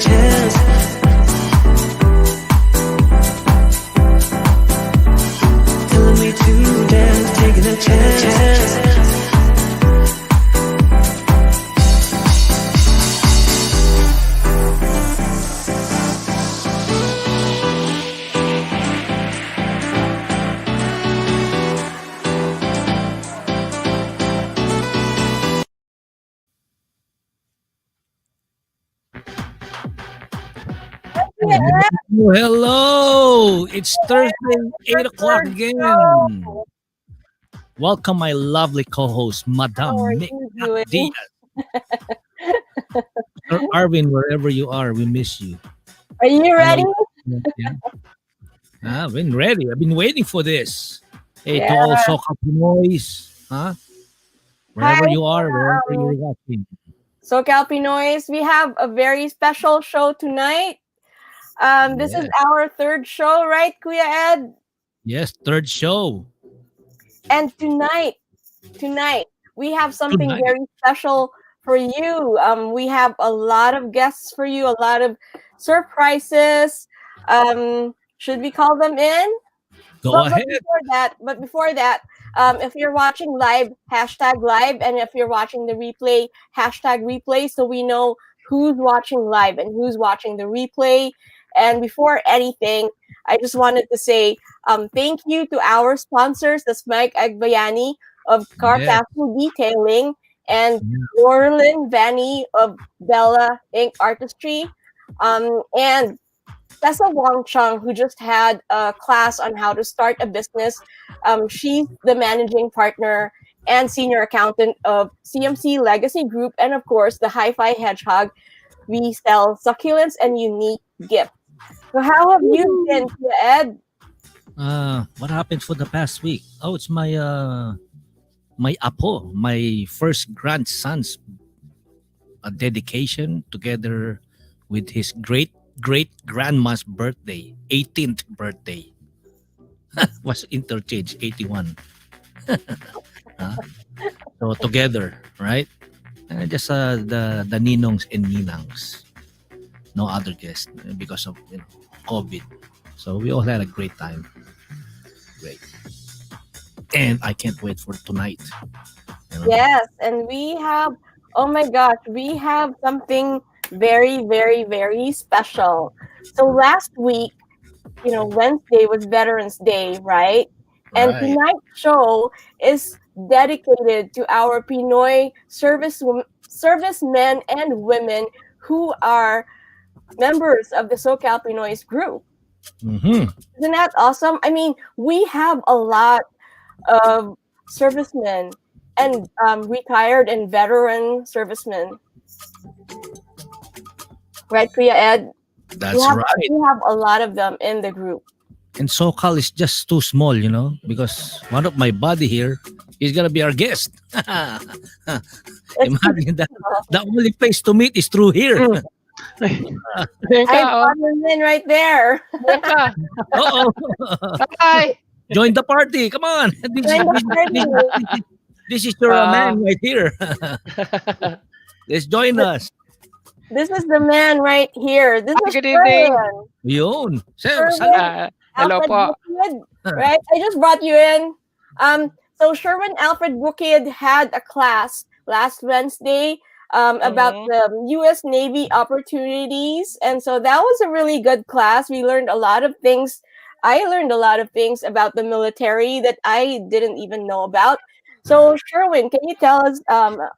chance. Telling me to dance, taking a chance. Hello! It's Thursday, 8 o'clock again. Welcome, my lovely co-host, Madam Mick Diaz. Sir Arvin, wherever you are, we miss you. Are you ready? Yeah. I've been ready. I've been waiting for this. Hey, to Yeah. all Soca Pinoys, huh? Wherever Hi, you are, wherever you're watching. SoCal Pinoys, we have a very special show tonight. This is our third show, right, Kuya Ed? Yes, third show. And tonight, we have something very special for you. We have a lot of guests for you, a lot of surprises. Should we call them in? Go ahead. But before that, if you're watching live, hashtag live, and if you're watching the replay, hashtag replay, so we know who's watching live and who's watching the replay. And before anything, I just wanted to say thank you to our sponsors, the R Agbayani of Carcastle Detailing and Orlin Vanny of Bella Ink Artistry, and Tessa Wong Chung, who just had a class on how to start a business. She's the managing partner and senior accountant of CMC Legacy Group, and of course, the Hi-Fi Hedgehog. We sell succulents and unique gifts. So how have you been, Ed? What happened for the past week? Oh, it's my my apo, my first grandson's dedication together with his great grandma's birthday, 18th birthday. Was interchanged 81. So together, right? Just the ninongs and ninangs. No other guests because of COVID. So we all had a great time. Great. And I can't wait for tonight. Yes, and we have, oh my gosh, we have something very, very, very special. So last week, Wednesday was Veterans Day, right? And tonight's show is dedicated to our Pinoy servicemen and women who are members of the SoCal Pinoys group. Mm-hmm. Isn't that awesome? I mean, we have a lot of servicemen and retired and veteran servicemen. Right, Kuya Ed? That's right. We have a lot of them in the group. And SoCal is just too small, because one of my buddy here is going to be our guest. Imagine that. The only place to meet is through here. I brought him in right there. Uh-oh. Hi. Join the party. Come on. This is your man right here. Let's join us. This is the man right here. This is good evening. Yun. Hello po. Right? I just brought you in. So Sherwin Alfred Buquid had a class last Wednesday about the U.S. Navy opportunities. And so that was a really good class. We learned a lot of things. I learned a lot of things about the military that I didn't even know about. So Sherwin, can you tell us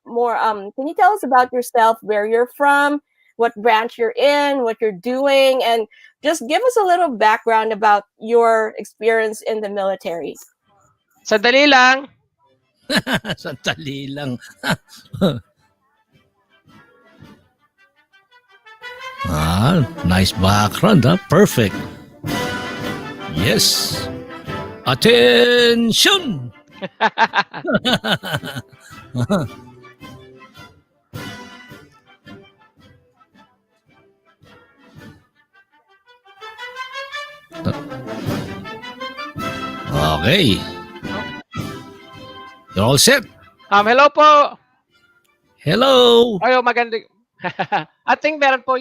more? Can you tell us about yourself, where you're from, what branch you're in, what you're doing, and just give us a little background about your experience in the military. Sandali lang. Sandali lang. Nice background, huh? Perfect. Yes. Attention! Okay. You're all set? Hello po. Hello. Ayo, magandang Ating meron po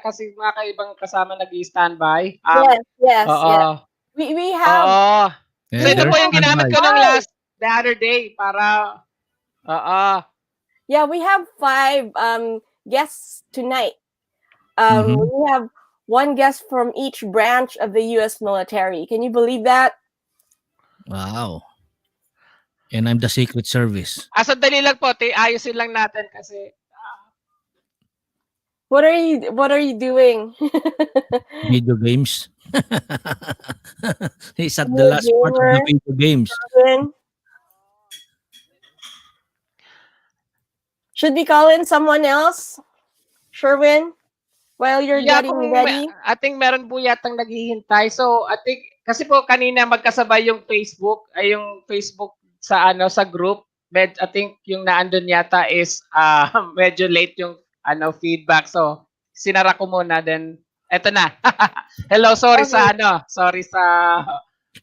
kasi mga kaibang kasama nag-i-standby. Yes, yes, Oo. yes. We have Oo. So Yeah, ito there's po yung ginamit standby. ko nung five. the other day para oo. Yeah, we have five guests tonight. Mhm. We have one guest from each branch of the U.S. military. Can you believe that? Wow. And I'm the Secret Service. Sandali lang po, ayusin lang natin kasi What are you doing? Video games. He's at the You're a last part of the gamer, video games. Arvin? Should we call in someone else, Sherwin, while you're yeah, getting ready? ating meron po yatang naghihintay. So, ating kasi po kanina magkasabay yung Facebook sa sa group. I think yung naandun yata is medyo late yung feedback. So, sinara ko muna then eto na. Hello, sorry Okay. sorry sa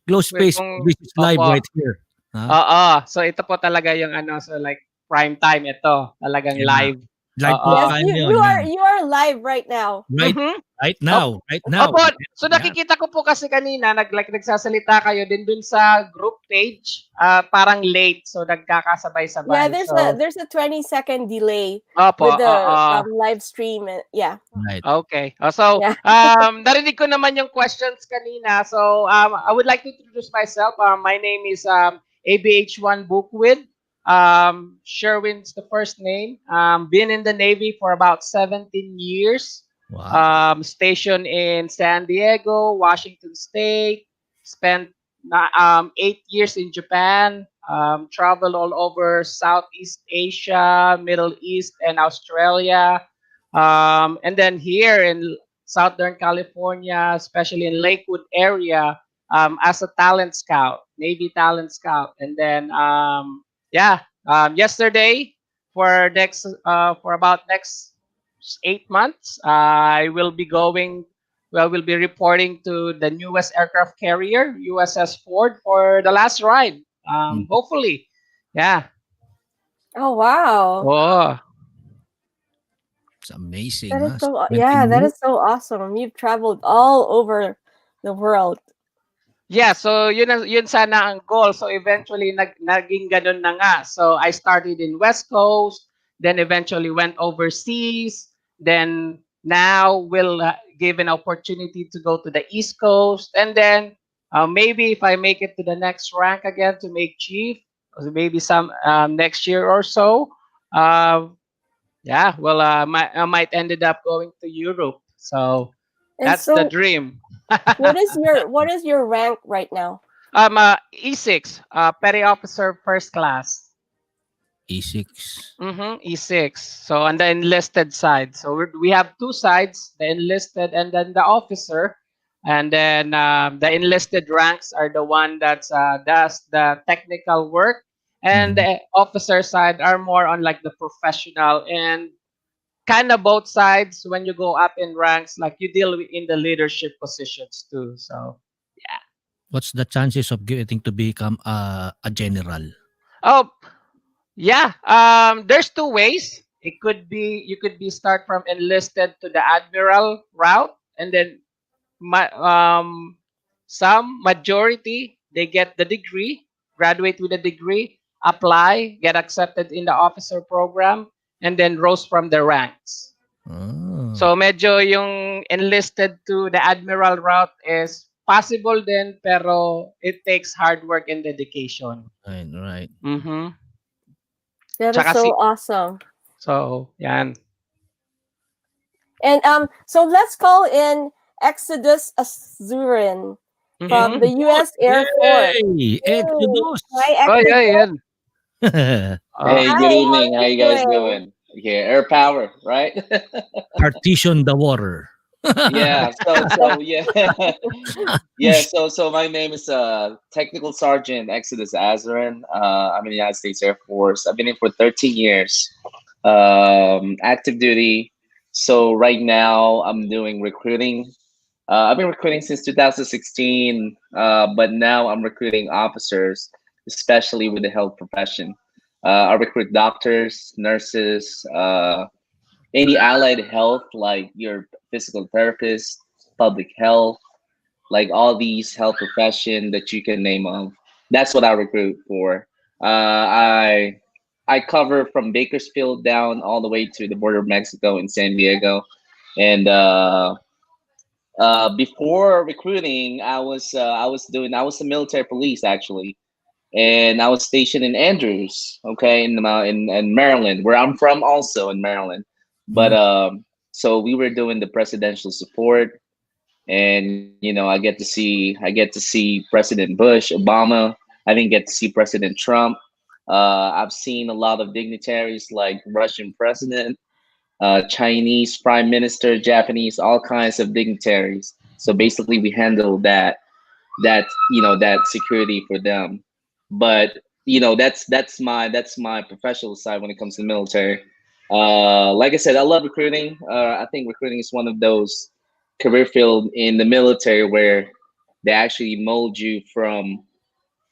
Close space. kung This is live opo. right here. Huh? Oo. So ito po talaga yung so like prime time ito, talagang Yeah. live. Live po Oo. Yes, tayo you ngayon. you are live right now. Right, Mhm. right now. Right now. Opo. So Yeah. nakikita ko po kasi kanina nagsasalita kayo din dun sa group page, parang late so nagkakasabay-sabay. Yeah, So there's a 20-second delay opo, with the oo. live stream. Yeah. Right. Okay. So, Yeah. narinig ko naman yung questions kanina. So, I would like to introduce myself. My name is ABH1 Buquid. Sherwin's the first name. Been in the Navy for about 17 years. Wow. Stationed in San Diego, Washington State. Spent 8 years in Japan. Traveled all over Southeast Asia, Middle East, and Australia. And then here in Southern California, especially in Lakewood area, as a talent scout, Navy talent scout. And then, yesterday for about next 8 months, I will be going. Well, we'll be reporting to the newest aircraft carrier, USS Ford, for the last ride. Hopefully, yeah. Oh wow. Oh, It's amazing. That is Huh? so 17 that years? is so awesome. You've traveled all over the world. yeah, so yun sana ang goal. So eventually naging ganun na nga. So I started in West Coast, then eventually went overseas, then now will give an opportunity to go to the East Coast, and then maybe if I make it to the next rank again to make chief, or maybe some next year or so. Well, I might ended up going to Europe. So And that's the so dream. what is your rank right now? E6, petty officer first class. E6. E6. So on the enlisted side. So we have two sides, the enlisted and then the officer. And then the enlisted ranks are the one that's does the technical work. And Mhm. the officer side are more on like the professional and kind of both sides when you go up in ranks, like you deal in the leadership positions too. So What's the chances of getting to become a general? oh, yeah. There's two ways. It could be you could be start from enlisted to the admiral route, and then ma- um, some majority they get the degree, graduate with a degree, apply, get accepted in the officer program, and then rose from the ranks. Oh, So medyo yung enlisted to the admiral route is possible din pero it takes hard work and dedication. right, right. Mhm. That is Tsaka so awesome. so yan. And so let's call in Exodus Azurin from Mhm. the U.S. Air Force. Yay! Exodus! Hi, Oh, Exodus. yeah, yan. Hey, Hi, good how evening. How are you you guys doing? doing? Yeah, air power, right? Partition the water. Yeah. So yeah, yeah. So my name is Technical Sergeant Exodus Azurin. I'm in the United States Air Force. I've been in for 13 years, active duty. So right now I'm doing recruiting. I've been recruiting since 2016, but now I'm recruiting officers, especially with the health profession. I recruit doctors, nurses, any allied health, like your physical therapist, public health, like all these health profession that you can name of. That's what I recruit for. I cover from Bakersfield down all the way to the border of Mexico in San Diego, and before recruiting, I was the military police actually, and I was stationed in Andrews, okay, in Maryland, where I'm from, also in Maryland. But Mm. so we were doing the presidential support, and I get to see President Bush, Obama. I didn't get to see President Trump. I've seen a lot of dignitaries like Russian president, Chinese prime minister, Japanese, all kinds of dignitaries. So basically, we handle that security for them. But that's my professional side when it comes to the military. Like I said, I love recruiting. I think recruiting is one of those career field in the military where they actually mold you from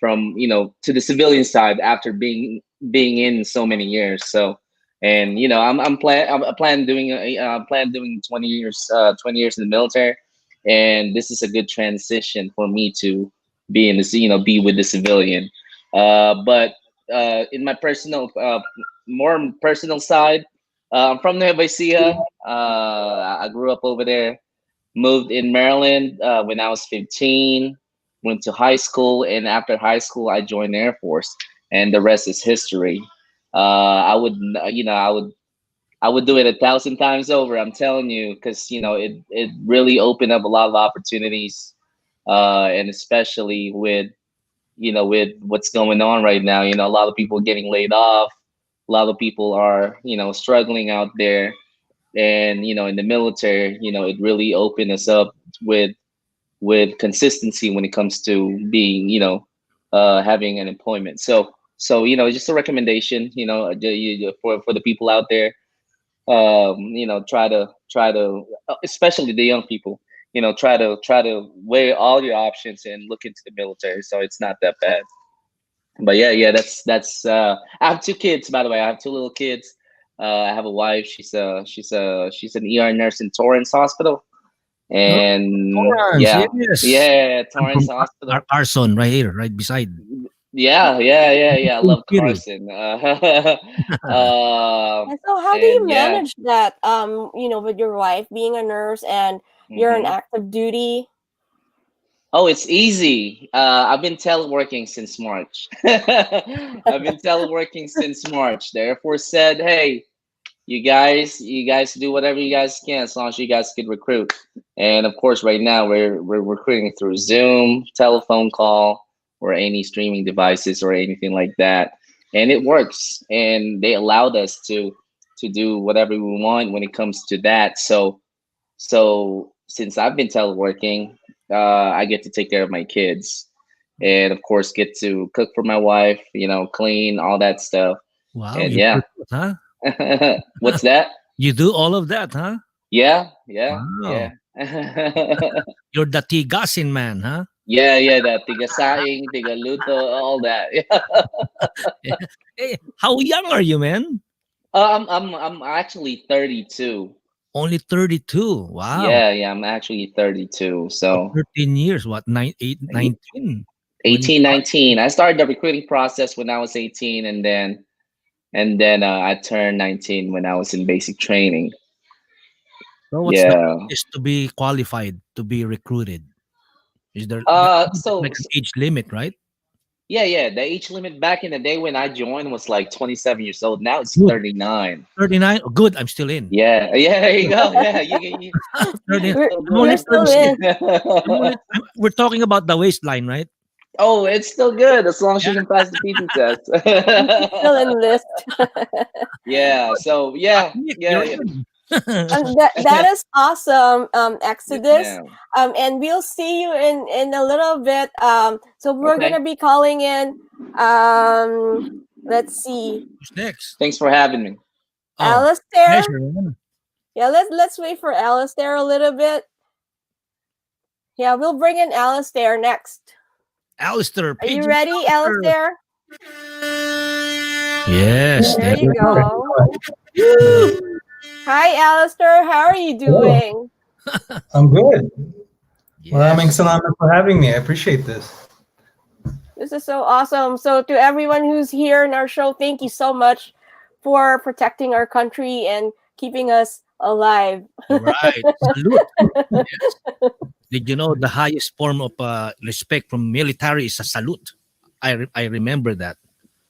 to the civilian side after being in so many years. So, and I plan doing 20 years in the military, and this is a good transition for me to be in this be with the civilian. But in my more personal side, I'm from Nueva Ecija. I grew up over there, moved in Maryland when I was 15, went to high school, and after high school, I joined the Air Force, and the rest is history. I would, I would do it 1,000 times over. I'm telling you, because it really opened up a lot of opportunities, and especially with what's going on right now. A lot of people getting laid off. A lot of people are struggling out there, and in the military, it really opened us up with consistency when it comes to being having an employment. So just a recommendation, for the people out there, try to especially the young people, try to weigh all your options and look into the military, so it's not that bad. But yeah, that's I have two kids, by the way. I have two little kids. I have a wife. She's an ER nurse in Torrance Hospital, Oh, and Torrance, yeah, yes. yeah, I'm Torrance from Hospital. Carson, right here, right beside. Yeah. I love City. Carson. And so, how do And you yeah. manage that? With your wife being a nurse and you're an hmm active duty. Oh, it's easy. I've been teleworking since March. I've been teleworking since March. The Air Force said, "Hey, you guys do whatever you guys can as long as you guys can recruit." And of course, right now we're recruiting through Zoom, telephone call, or any streaming devices or anything like that, and it works. And they allowed us to do whatever we want when it comes to that. So since I've been teleworking, I get to take care of my kids, and of course get to cook for my wife, clean all that stuff. Wow, And you do yeah. that, What's huh? that? You do all of that, huh? Yeah. Wow. You're the tigasin man, huh? Yeah, the tiga saing, tiga luto, all that. Hey, how young are you, man? I'm actually 32. Only 32. Wow. Yeah, I'm actually 32. So So 13 years, what, 19 when you 18, start? 19. I started the recruiting process when I was 18, and then I turned 19 when I was in basic training. So what's the Yeah. is to be qualified to be recruited? Is there So like an age limit, right? yeah. The age limit back in the day when I joined was like 27 years old. Now it's Good. 39. 39. Oh, good. I'm still in. Yeah, there you go. Yeah, you 30, We're, still I'm only you're good. still 36. in. We're talking about the waistline, right? Oh, it's still good as long as Yeah. you can pass the PT test. You can still enlist. Yeah. So Nick, you're yeah. in. That is awesome, Yes, Exodus. ma'am. And we'll see you in a little bit. So we're Okay. gonna be calling in. Let's see, Who's next? Thanks for having me. Oh, Alistair. pleasure, man. Yeah, let's wait for Alistair a little bit. Yeah, we'll bring in Alistair next. Alistair, Are you Pigeon ready, Alistair. Alistair? Yes, There there you we go. go. Woo! Hi, Alistair. How are you doing? I'm good. Maraming Yes. salamat for having me. I appreciate this. This is so awesome. So, to everyone who's here in our show, thank you so much for protecting our country and keeping us alive. Right. Salute. Yes. Did you know the highest form of respect from military is a salute? I remember that.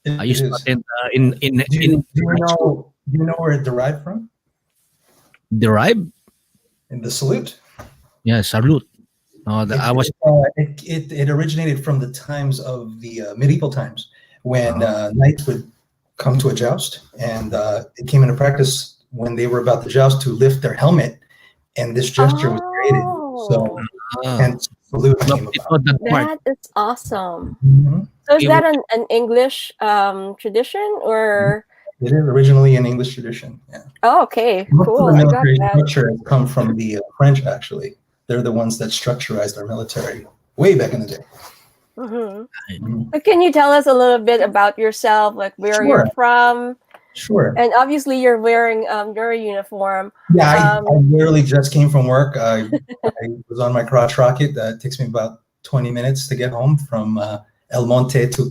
I It used to is. attend Do you know where it derived from? Derive? In the salute. Yeah, salute. I was It originated from the times of the medieval times when knights would come to a joust, and it came into practice when they were about to joust to lift their helmet, and this gesture was created. So, uh, hence salute no, came it's about. not that part. That is awesome. Mhm. So, is It that was- an English tradition or? It is originally an English tradition. Yeah. Oh, okay, Most of cool. the I got military that. structure has come from the French, actually. They're the ones that structurized our military way back in the day. Mm-hmm. Mhm. So can you tell us a little bit about yourself, like where Sure. you're from? Sure. And obviously, you're wearing your uniform. Yeah, I Um, literally just came from work. I was on my crotch rocket. It takes me about 20 minutes to get home from El Monte to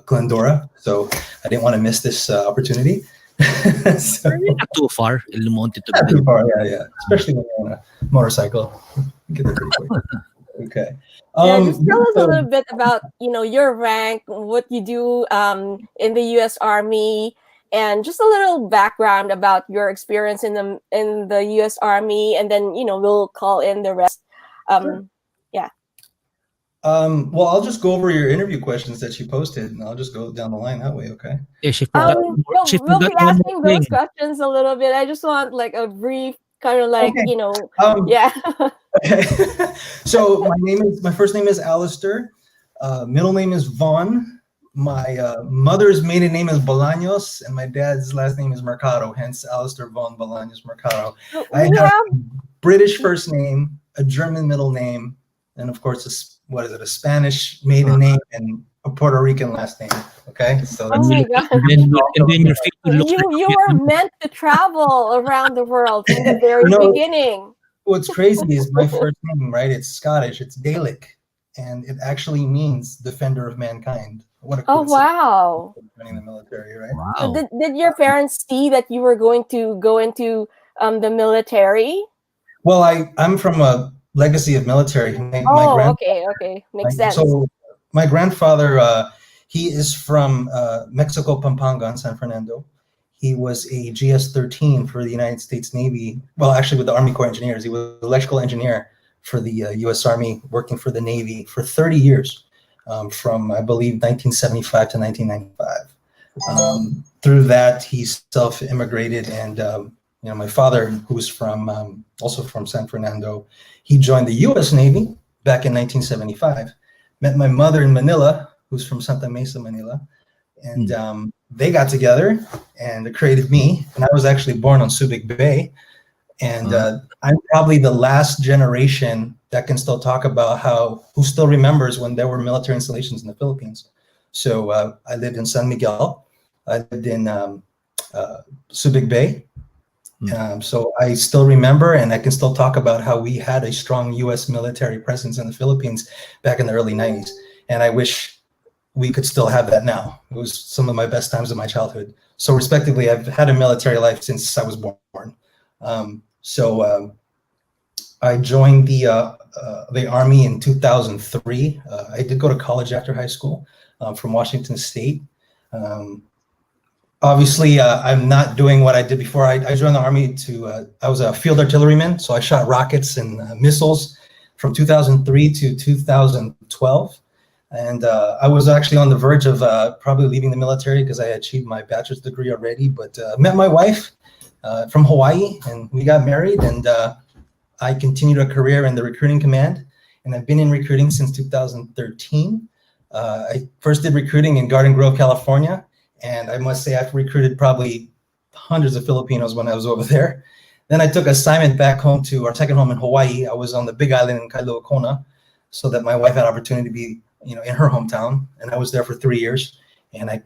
Glendora. So I didn't want to miss this opportunity. So, Not too far. El Monte to not Glen. too far, yeah. Especially when you're on a motorcycle. Get there pretty quick. Okay. yeah, just tell us a so- little bit about your rank, what you do in the U.S. Army, and just a little background about your experience in the U.S. Army, and then we'll call in the rest. Yeah. Well, I'll just go over your interview questions that you posted, and I'll just go down the line that way. Okay. Yeah, she forgot. She We'll be forgot one asking more those thing. questions a little bit. I just want like a brief kind of like Okay. yeah. Okay. So my first name is Alistair. Middle name is Vonne. My mother's maiden name is Bolanos, and my dad's last name is Mercado. Hence, Alistair Vonne Bolanos Mercado. I We have have a British first name, a German middle name, and of course, a Spanish maiden name and a Puerto Rican last name. Okay, so Oh my God. And then you're fit to look You were meant to travel around the world from the very No. beginning. What's crazy is my first name, right? It's Scottish, it's Gaelic, and it actually means defender of mankind. What a Oh coincidence. wow. Joining the military, right? So Wow. did your parents see that you were going to go into the military? Well, I'm from a legacy of military. My Oh, okay. Makes sense. So my grandfather, he is from Mexico, Pampanga, San Fernando. He was a GS-13 for the United States Navy. Well, actually with the Army Corps of Engineers. He was an electrical engineer for the U.S. Army, working for the Navy for 30 years, from, I believe, 1975 to 1995. Through that, he self-immigrated, and my father, who was from also from San Fernando, he joined the U.S. Navy back in 1975. Met my mother in Manila, who's from Santa Mesa, Manila, and they got together and created me. And I was actually born on Subic Bay, and I'm probably the last generation that can still talk about who still remembers when there were military installations in the Philippines. So I lived in San Miguel. I lived in Subic Bay. So I still remember, and I can still talk about how we had a strong U.S. military presence in the Philippines back in the early 90s. And I wish we could still have that now. It was some of my best times of my childhood. So respectively, I've had a military life since I was born. So I joined the Army in 2003. I did go to college after high school from Washington State. Obviously, I'm not doing what I did before. I joined the Army I was a field artilleryman, so I shot rockets and missiles from 2003 to 2012. And I was actually on the verge of probably leaving the military because I achieved my bachelor's degree already, but met my wife from Hawaii, and we got married, and I continued a career in the recruiting command, and I've been in recruiting since 2013. I first did recruiting in Garden Grove, California, and I must say I've recruited probably hundreds of Filipinos when I was over there. Then I took assignment back home to our second home in Hawaii. I was on the Big Island in Kailua Kona, so that my wife had opportunity to be, in her hometown, and I was there for 3 years. And I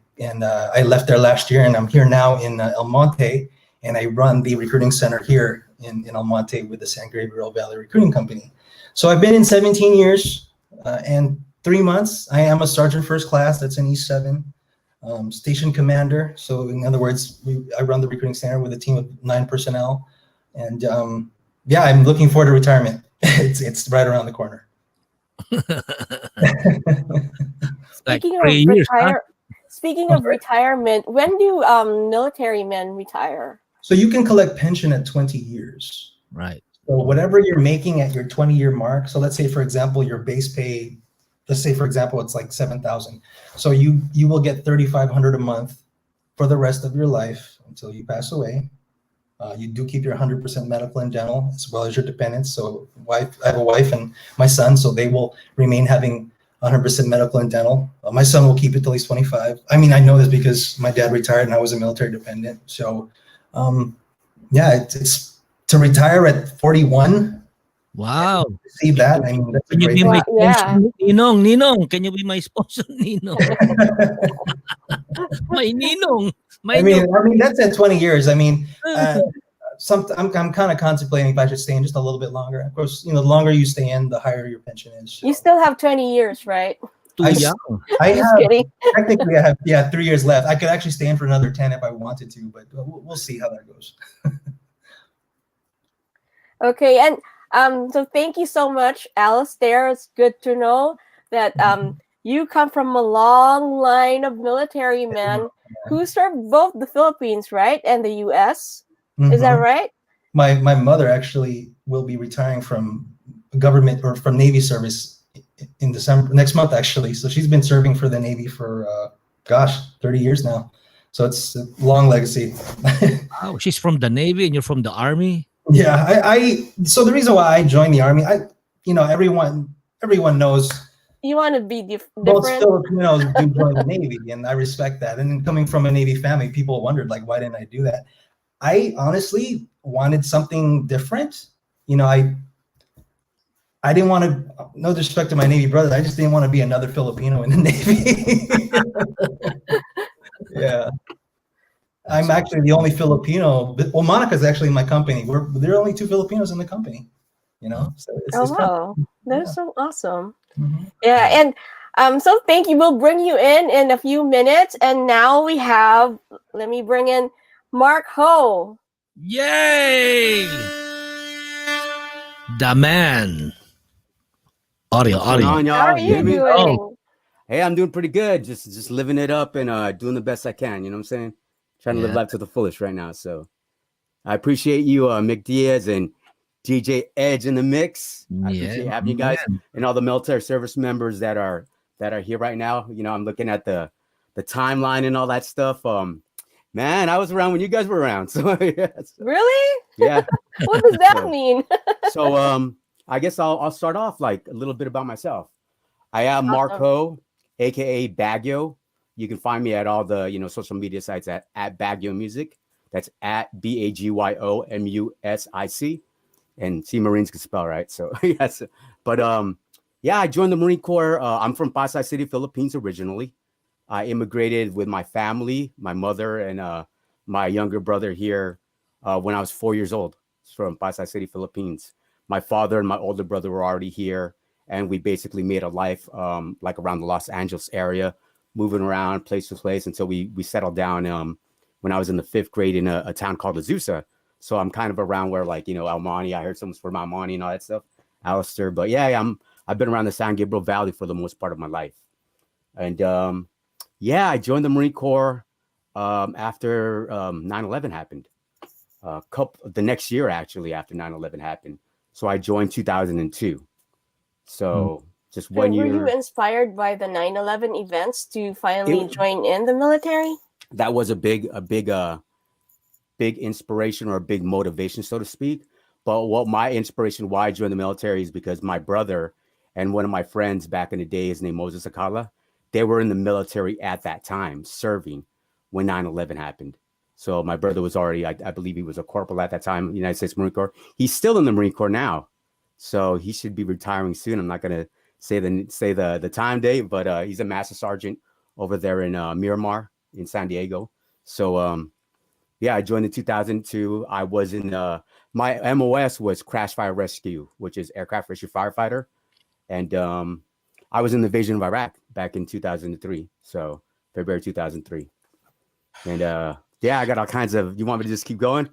left there last year, and I'm here now in El Monte. and I run the recruiting center here in El Monte with the San Gabriel Valley Recruiting Company. So I've been in 17 years and 3 months. I am a sergeant first class. That's an E7. Station commander. So in other words, I run the recruiting center with a team of 9 personnel. And yeah, I'm looking forward to retirement. It's right around the corner. Like Speaking 3 of years, huh? Speaking of retirement, when do military men retire? So you can collect pension at 20 years. Right. So whatever you're making at your 20-year mark. So let's say, for example, your base pay, let's say, for example, it's like 7,000. So you will get 3,500 a month for the rest of your life until you pass away. You do keep your 100% medical and dental as well as your dependents. So I have a wife and my son, so they will remain having 100% medical and dental. My son will keep it till he's 25. I mean, I know this because my dad retired and I was a military dependent. So yeah, it's to retire at 41. Wow. See that? I mean, that's a Can you great be my thing. Yeah. sponsor? Ninong, can you be my sponsor, Ninong? My Ninong. My I mean, that's at 20 years. I mean, I'm kind of contemplating if I should stay in just a little bit longer. Of course, the longer you stay in, the higher your pension is. So. You still have 20 years, right? too young. I Just have kidding. technically I have 3 years left. I could actually stay in for another 10 if I wanted to, but we'll see how that goes. Okay, and so thank you so much, Alistair. It's good to know that you come from a long line of military men who served both the Philippines, right, and the U.S. Is that Mhm. right? My mother actually will be retiring from government or from Navy service in December next month, actually. So she's been serving for the Navy for 30 years now. So it's a long legacy. Oh, she's from the Navy and you're from the Army. Yeah, so the reason why I joined the Army, everyone knows You want to be most different? Filipinos do join the Navy, and I respect that. And then coming from a Navy family, people wondered, like, why didn't I do that? I honestly wanted something different. I didn't want to, no disrespect to my Navy brothers, I just didn't want to be another Filipino in the Navy. Yeah. I'm actually the only Filipino. Well, Monica's actually in my company. There are only 2 Filipinos in the company. So it's Wow, that's so awesome. Mhm. Yeah, and so thank you. We'll bring you in a few minutes, and now let me bring in Mark Ho. Yay! The man. Audio. What's going on, How y'all? are you Hear me? doing? Oh. Hey, I'm doing pretty good. Just living it up and doing the best I can. You know what I'm saying? Trying to live Yeah. life to the fullest right now. So I appreciate you, Mick Diaz and DJ Edge in the mix. I appreciate having you guys and all the military service members that are here right now. I'm looking at the timeline and all that stuff. Man, I was around when you guys were around. So yes. Really? Yeah. What does that mean? So I guess I'll start off like a little bit about myself. I am Mark Ho, aka Bagyo. You can find me at all the social media sites at Bagyo Music. That's at BAGYOMUSIC. And see, Marines can spell, right? So yes. But yeah, I joined the Marine Corps. I'm from Pasay City, Philippines originally. I immigrated with my family, my mother and my younger brother here when I was 4 years old from Pasay City, Philippines. My father and my older brother were already here, and we basically made a life like around the Los Angeles area, moving around place to place until we settled down when I was in the 5th grade in a town called Azusa. So I'm kind of around where Almani, I heard someone's from Almani and all that stuff, Alistair. But yeah, I've been around the San Gabriel Valley for the most part of my life. And yeah, I joined the Marine Corps after 9/11 happened. The next year, actually, after 9/11 happened. So I joined 2002. So just So 1 year. were you inspired by the 9/11 events to finally join in the military? That was a big inspiration or a big motivation, so to speak. But what my inspiration, why I joined the military, is because my brother and one of my friends back in the day, his name Moses Akala, they were in the military at that time, serving when 9/11 happened. So my brother was already, I believe he was a corporal at that time, United States Marine Corps. He's still in the Marine Corps now. So he should be retiring soon. I'm not going to say the time date, but he's a master sergeant over there in Miramar in San Diego. So Yeah, I joined in 2002. I was in my MOS was Crash Fire Rescue, which is aircraft rescue firefighter, and I was in the invasion of Iraq back in 2003. So February 2003, and yeah, I got all kinds of. You want me to just keep going?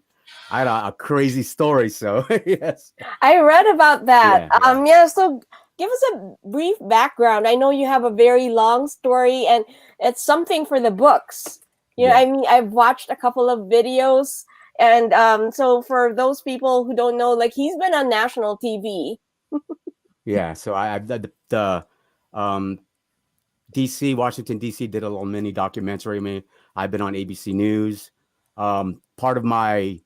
I had a crazy story. So yes, I read about that. Yeah, Yeah, so give us a brief background. I know you have a very long story and it's something for the books. You know, yeah. I mean, I've watched a couple of videos and so for those people who don't know, like he's been on national TV. Yeah, so I the DC, Washington DC did a little mini documentary. I mean, I've been on ABC News. Part of my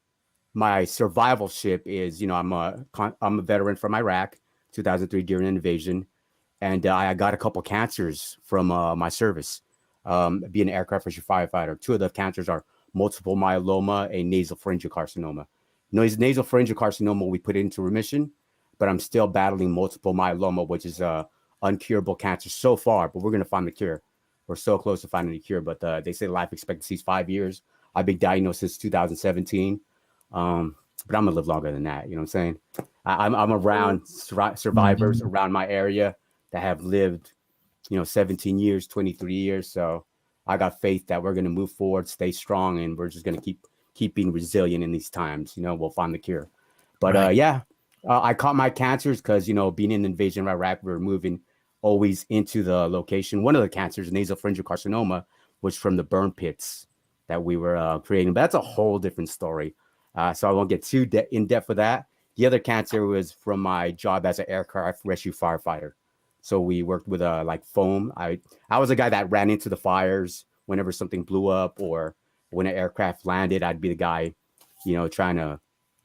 survivalship is, I'm a veteran from Iraq, 2003 during an invasion, and I got a couple cancers from my service, being an aircraft rescue firefighter. Two of the cancers are multiple myeloma and nasopharyngeal carcinoma. Nasopharyngeal carcinoma we put into remission, but I'm still battling multiple myeloma, which is a uncurable cancer so far. But we're gonna find the cure. We're so close to finding a cure, but they say life expectancy is 5 years. I've been diagnosed since 2017. But I'm gonna live longer than that. You know what I'm saying? I'm around survivors around my area that have lived, 17 years, 23 years. So I got faith that we're gonna move forward, stay strong, and we're just gonna keep being resilient in these times. We'll find the cure. But Right. yeah, I caught my cancers because being in the invasion of Iraq, we were moving always into the location. One of the cancers, nasopharyngeal carcinoma, was from the burn pits that we were creating. But that's a whole different story. So I won't get too in depth with that. The other cancer was from my job as an aircraft rescue firefighter. So we worked with like foam. I was a guy that ran into the fires whenever something blew up, or when an aircraft landed, I'd be the guy, trying to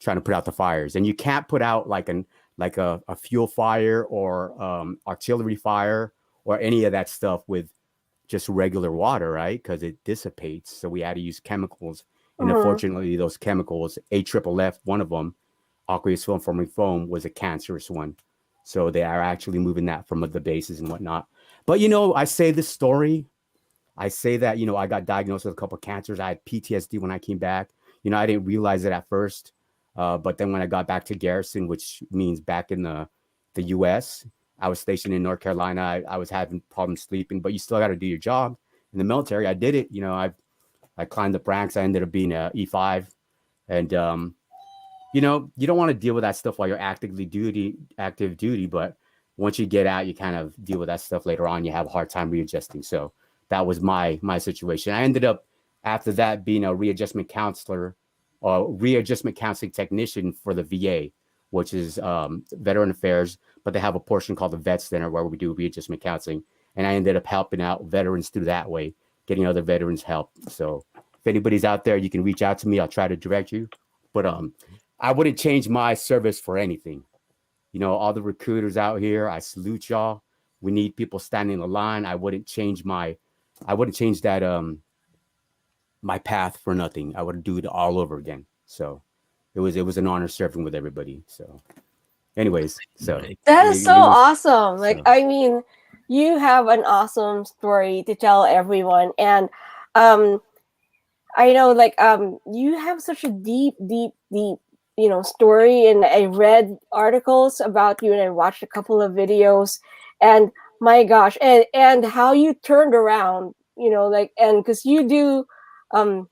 put out the fires. And you can't put out like a fuel fire or artillery fire or any of that stuff with just regular water, right? Because it dissipates. So we had to use chemicals. And unfortunately, those chemicals, AFFF, one of them, aqueous film forming foam, was a cancerous one. So they are actually moving that from the bases and whatnot. But, I say this story. I say that, I got diagnosed with a couple of cancers. I had PTSD when I came back. I didn't realize it at first. But then when I got back to garrison, which means back in the U.S., I was stationed in North Carolina. I was having problems sleeping, but you still got to do your job. In the military, I did it. I climbed the ranks. I ended up being a E5, and you don't want to deal with that stuff while you're active duty. But once you get out, you kind of deal with that stuff later on. You have a hard time readjusting. So that was my situation. I ended up after that being a readjustment counselor or readjustment counseling technician for the VA, which is Veteran Affairs, but they have a portion called the Vet Center where we do readjustment counseling. And I ended up helping out veterans through that way, getting other veterans help. So if anybody's out there, you can reach out to me. I'll try to direct you. But I wouldn't change my service for anything. All the recruiters out here, I salute y'all. We need people standing in the line. I wouldn't change that my path for nothing. I would do it all over again. So it was an honor serving with everybody. So anyways, so That is so awesome. Like, I mean, you have an awesome story to tell everyone. And I know like you have such a deep story, and I read articles about you and I watched a couple of videos, and my gosh, and how you turned around, and because you do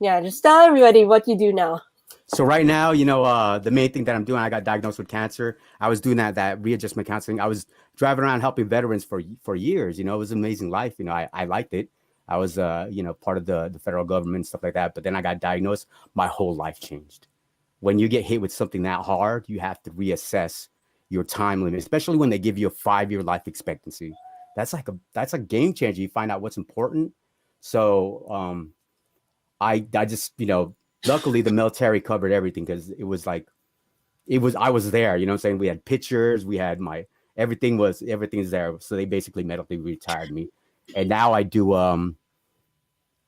just tell everybody what you do now. So right now, the main thing that I'm doing, I got diagnosed with cancer. I was doing that readjustment counseling. I was driving around helping veterans for years. It was an amazing life. I liked it. I was, part of the federal government and stuff like that. But then I got diagnosed. My whole life changed. When you get hit with something that hard, you have to reassess your time limit, especially when they give you a 5-year life expectancy. That's a game changer. You find out what's important. So I just, luckily the military covered everything because I was there, you know what I'm saying? We had pictures, we had everything's there. So they basically medically retired me. And now I do,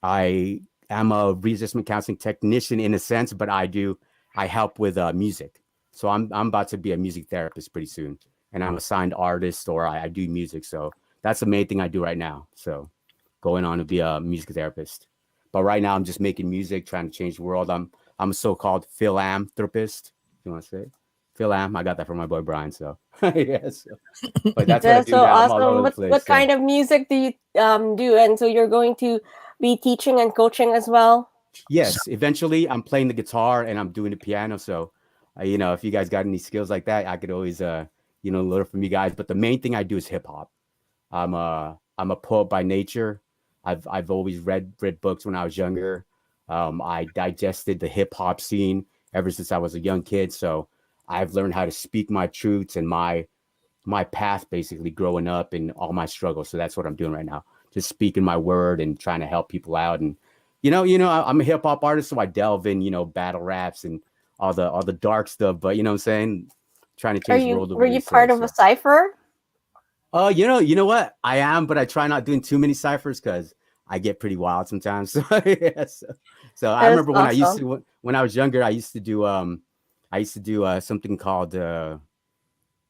I am a readjustment counseling technician in a sense, but I help with music. So I'm about to be a music therapist pretty soon. And I'm a signed artist, or I do music. So that's the main thing I do right now. So going on to be a music therapist. But right now I'm just making music, trying to change the world. I'm I'm a so-called philanthropist. You want to say philam? I got that from my boy Brian. So yes, but that's what I That's do so now. I'm all over awesome. the What place. what So. kind of music do you do? And so you're going to be teaching and coaching as well? Yes, eventually I'm playing the guitar and I'm doing the piano. So, if you guys got any skills like that, I could always, learn from you guys. But the main thing I do is hip hop. I'm a poet by nature. I've always read books when I was younger. I digested the hip hop scene ever since I was a young kid. So I've learned how to speak my truths and my path basically growing up and all my struggles. So that's what I'm doing right now. Just speaking my word and trying to help people out. And I'm a hip hop artist, so I delve in, battle raps and all the dark stuff. But you know what I'm saying? Trying to change the world. Were you part of a cipher? Oh, you know what? I am, but I try not doing too many ciphers because I get pretty wild sometimes. So yes. So I remember when awesome. when I was younger, I used to do something called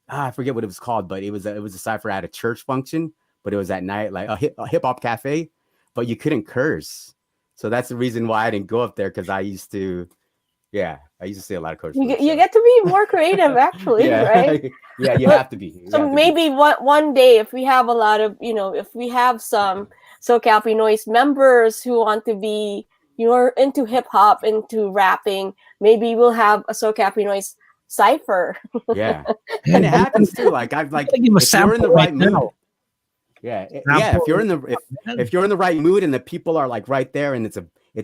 I forget what it was called, but it was a cipher at a church function, but it was at night, like a hip hop cafe, but you couldn't curse. So that's the reason why I didn't go up there, because I used to say a lot of curse You words. get to be more creative, actually, Yeah, right? yeah, you But- have to be. You So have to be. maybe one day, if we have a lot of, if we have some SoCal Pinoy's members who want to be, into hip hop, into rapping, maybe we'll have a SoCal Pinoy's cipher. Yeah, and it happens too. Like Give him a if you're in sample the right right mood, now. yeah. Sample. If you're in the right mood and the people are like right there, and it's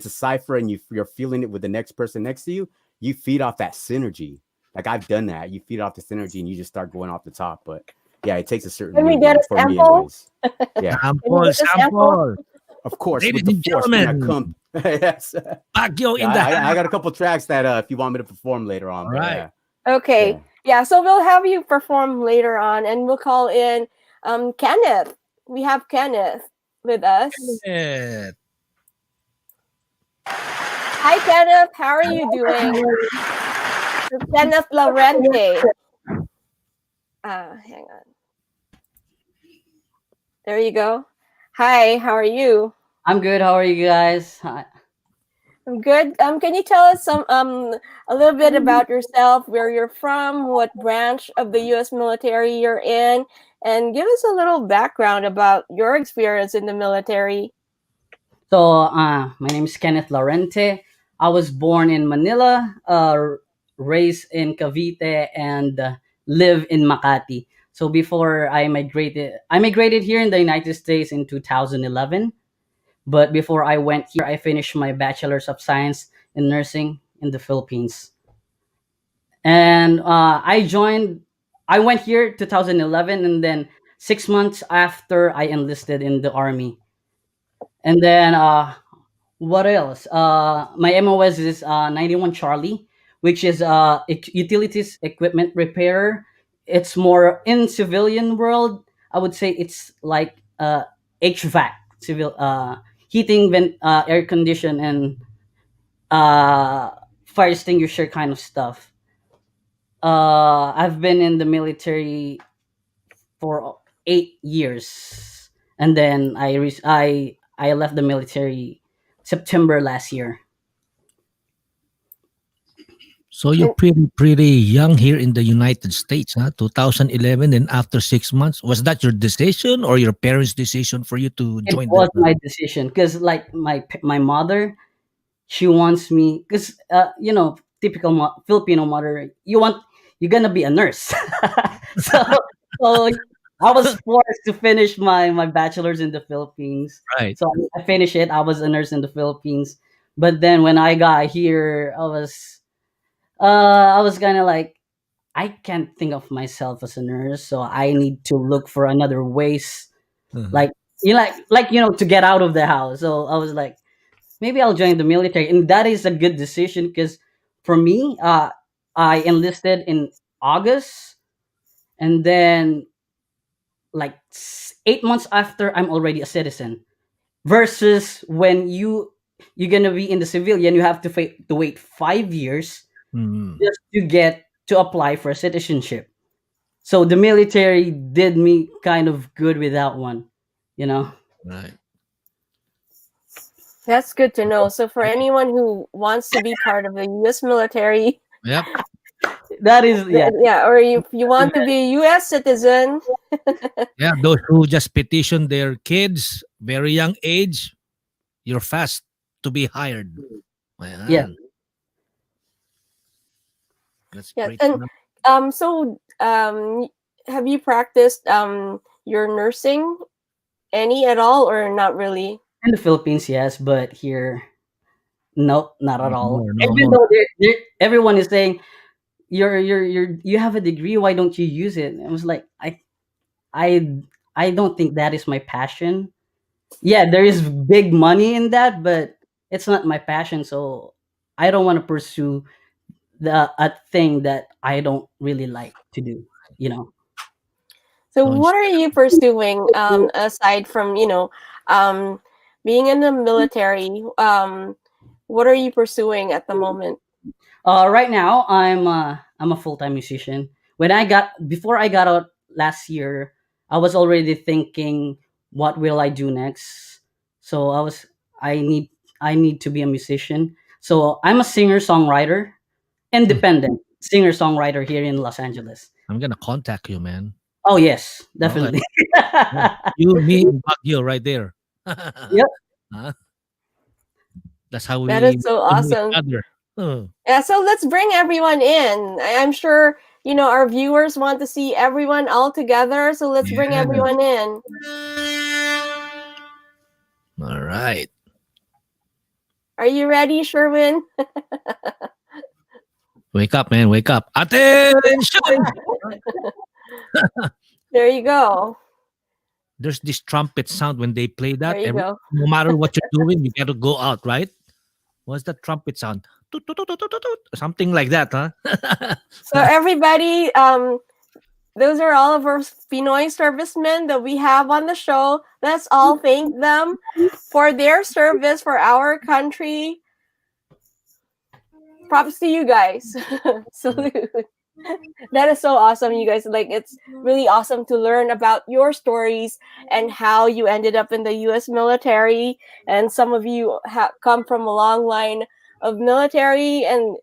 a cipher, and you're feeling it with the next person next to you, you feed off that synergy. Like I've done that. You feed off the synergy, and you just start going off the top. But yeah, it takes a certain. Can we mood, get a for me sample? anyways. Yeah, Sample, get the sample. of course. Ladies with the and force when I gentlemen, come. Yes. Bagyo in Yeah, the I got a couple tracks that if you want me to perform later on. All But right. Okay. Yeah. Yeah, so we'll have you perform later on, and we'll call in Kenneth. We have Kenneth with us. Yeah. Hi, Kenneth. How are you doing? It's Kenneth Laurente. Hang on. There you go. Hi, how are you? I'm good. How are you guys? I'm good. Can you tell us a little bit about yourself, where you're from, what branch of the U.S. military you're in, and give us a little background about your experience in the military. So, my name is Kenneth Laurente. I was born in Manila, raised in Cavite, and live in Makati. So before I migrated here in the United States in 2011. But before I went here, I finished my Bachelor's of Science in Nursing in the Philippines. And I went here 2011, and then 6 months after I enlisted in the Army. And then what else? My MOS is 91 Charlie, which is utilities equipment repairer. It's more in civilian world. I would say it's like HVAC, civil heating, air condition, and fire extinguisher kind of stuff. I've been in the military for 8 years, and then I left the military September last year. So you're pretty young here in the United States, huh? 2011, and after 6 months, was that your decision or your parents' decision for you to It join was the? my decision because, like my mother, she wants me because typical Filipino mother, you're gonna be a nurse. so so I was forced to finish my bachelor's in the Philippines. Right. So I finished it. I was a nurse in the Philippines, but then when I got here, I was kind of like, I can't think of myself as a nurse, so I need to look for another ways, Mhm. like to get out of the house. So I was like, maybe I'll join the military, and that is a good decision because for me, I enlisted in August, and then like 8 months after, I'm already a citizen. Versus when you're gonna be in the civilian, you have to wait 5 years Mhm. just to get to apply for citizenship. So the military did me kind of good with that one, you know. Right. That's good to know. So for anyone who wants to be part of the U.S. military, Yep. That is, yeah. yeah, or if you want to be a U.S. citizen, Yeah, those who just petition their kids, very young age, you're fast to be hired. Ayan. Yeah. That's yeah. great. And so have you practiced your nursing any at all, or not really? In the Philippines, yes, but here, nope, not at all. No Even more. though everyone is saying you have a degree, why don't you use it? I was like, I don't think that is my passion. Yeah, there is big money in that, but it's not my passion. So I don't want to pursue a thing that I don't really like to do. You know. So So what are you pursuing aside from being in the military? What are you pursuing at the moment? Right now, I'm a full time musician. Before I got out last year, I was already thinking, what will I do next? So I need to be a musician. So I'm a singer songwriter, independent singer songwriter here in Los Angeles. I'm gonna contact you, man. Oh yes, definitely. You, me, and Bagyo right there. Yep. Huh? That's how we That is so know awesome. each other. Huh. Yeah, so let's bring everyone in. I'm sure our viewers want to see everyone all together. So let's bring Yeah. everyone in. All right. Are you ready, Sherwin? Wake up, man. Wake up. Attention! There you go. There's this trumpet sound when they play that. There you go. No matter what you're doing, you got to go out, right? What's that trumpet sound? Toot, toot, toot, toot, toot, toot. Something like that, huh? So everybody, those are all of our Pinoy servicemen that we have on the show. Let's all thank them for their service for our country. Props to you guys. Salute. That is so awesome, you guys. Like, it's really awesome to learn about your stories and how you ended up in the U.S. military. And some of you come from a long line of military, and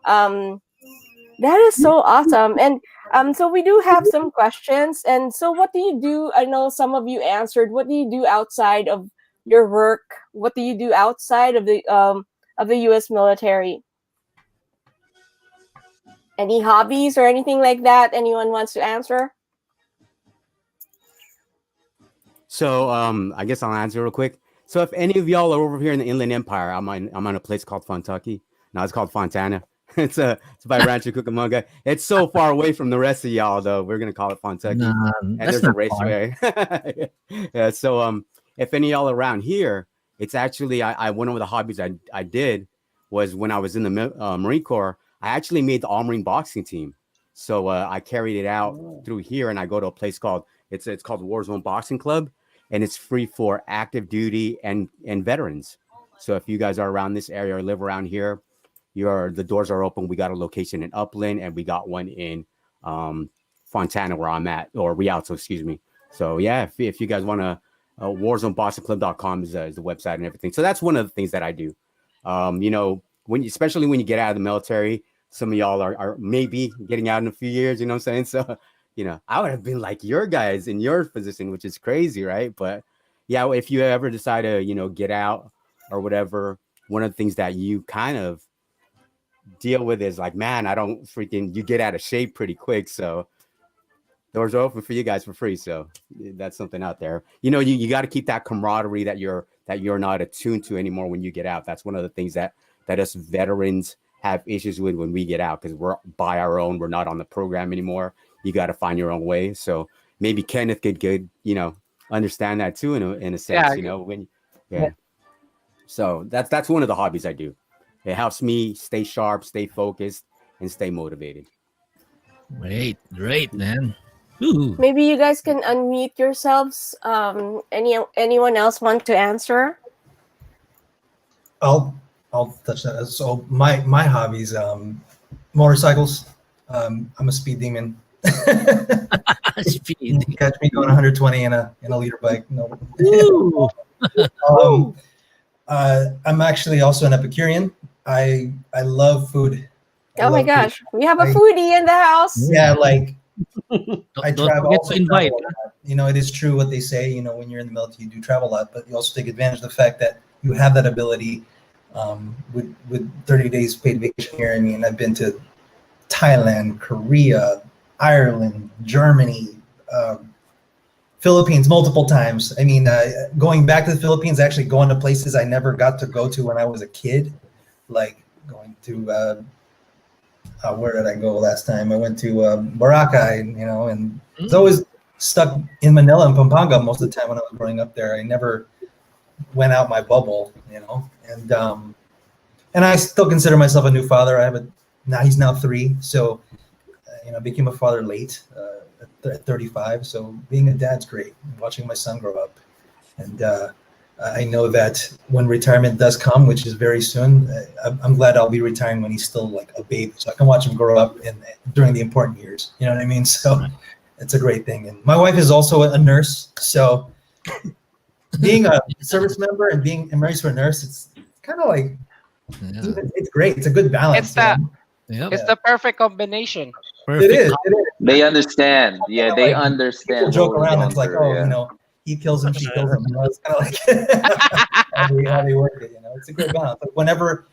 that is so awesome. And so we do have some questions. And so, what do you do? I know some of you answered. What do you do outside of your work? What do you do outside of the U.S. military? Any hobbies or anything like that? Anyone wants to answer? So I guess I'll answer real quick. So if any of y'all are over here in the Inland Empire, I'm on a place called Fontucky. Now it's called Fontana. It's by Rancho Cucamonga. It's so far away from the rest of y'all, though. We're gonna call it Fontucky. And that's there's a not raceway. Yeah. So if any of y'all around here, it's actually one of the hobbies I did was when I was in the Marine Corps. I actually made the All Marine boxing team. So I carried it out through here, and I go to a place called it's called War Zone Boxing Club, and it's free for active duty and veterans. So if you guys are around this area or live around here, the doors are open. We got a location in Upland, and we got one in Fontana where I'm at, or Rialto, excuse me. So yeah, if you guys want to, warzoneBoxingClub.com is the website and everything. So that's one of the things that I do. Especially when you get out of the military, some of y'all are maybe getting out in a few years, you know what I'm saying? So, I would have been like your guys in your position, which is crazy, right? But yeah, if you ever decide to, get out or whatever, one of the things that you kind of deal with is like, man, you get out of shape pretty quick. So doors are open for you guys for free. So that's something out there. You got to keep that camaraderie that you're not attuned to anymore when you get out. That's one of the things that us veterans have issues with when we get out, because we're by our own. We're not on the program anymore. You got to find your own way. So maybe Kenneth could understand that too in a sense. Yeah. So that's one of the hobbies I do. It helps me stay sharp, stay focused, and stay motivated. Great, man. Ooh. Maybe you guys can unmute yourselves. Anyone else want to answer? I'll touch that. So my hobbies, motorcycles. I'm a speed demon. Speed. You can catch me going 120 in a liter bike. No. I'm actually also an Epicurean. I love food. I Oh my love food. gosh, we have a I- foodie in the house. Yeah, like I Don't travel. forget Also to invite. travel a lot. You know, it is true what they say. You know, when you're in the military, you do travel a lot, but you also take advantage of the fact that you have that ability. With 30 days paid vacation here, I mean, I've been to Thailand, Korea, Ireland, Germany, Philippines multiple times. I mean, going back to the Philippines, actually going to places I never got to go to when I was a kid, like going to where did I go last time? I went to Boracay, you know, and I was always stuck in Manila and Pampanga most of the time when I was growing up there. I never went out my bubble, you know, and I still consider myself a new father. I have he's now 3, so you know, I became a father late at 35. So being a dad's great. Watching my son grow up, and I know that when retirement does come, which is very soon, I'm glad I'll be retiring when he's still like a baby, so I can watch him grow up during the important years. You know what I mean? So it's a great thing. And my wife is also a nurse, so being a service member and being married to a nurse, it's kind of like it's great. It's a good balance. It's the perfect combination. It is. They understand. Yeah, they People understand. joke what we're around. going It's like, through, you know, he kills him, she kills him. You know, it's kind of like how they work it. You know, it's a great balance. Like whenever,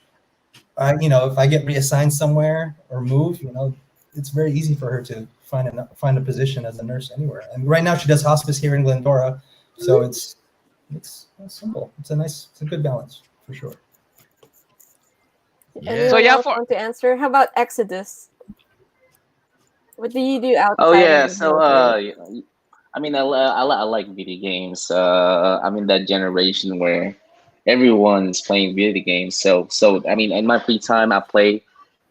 you know, if I get reassigned somewhere or move, you know, it's very easy for her to find a position as a nurse anywhere. And right now she does hospice here in Glendora, so it's simple. It's a good balance for sure. Anyone So, else want to answer? How about Exodus? What do you do outside? Oh yeah, of the so military? I mean, I like video games. I'm in that generation where everyone's playing video games. So I mean, in my free time, I play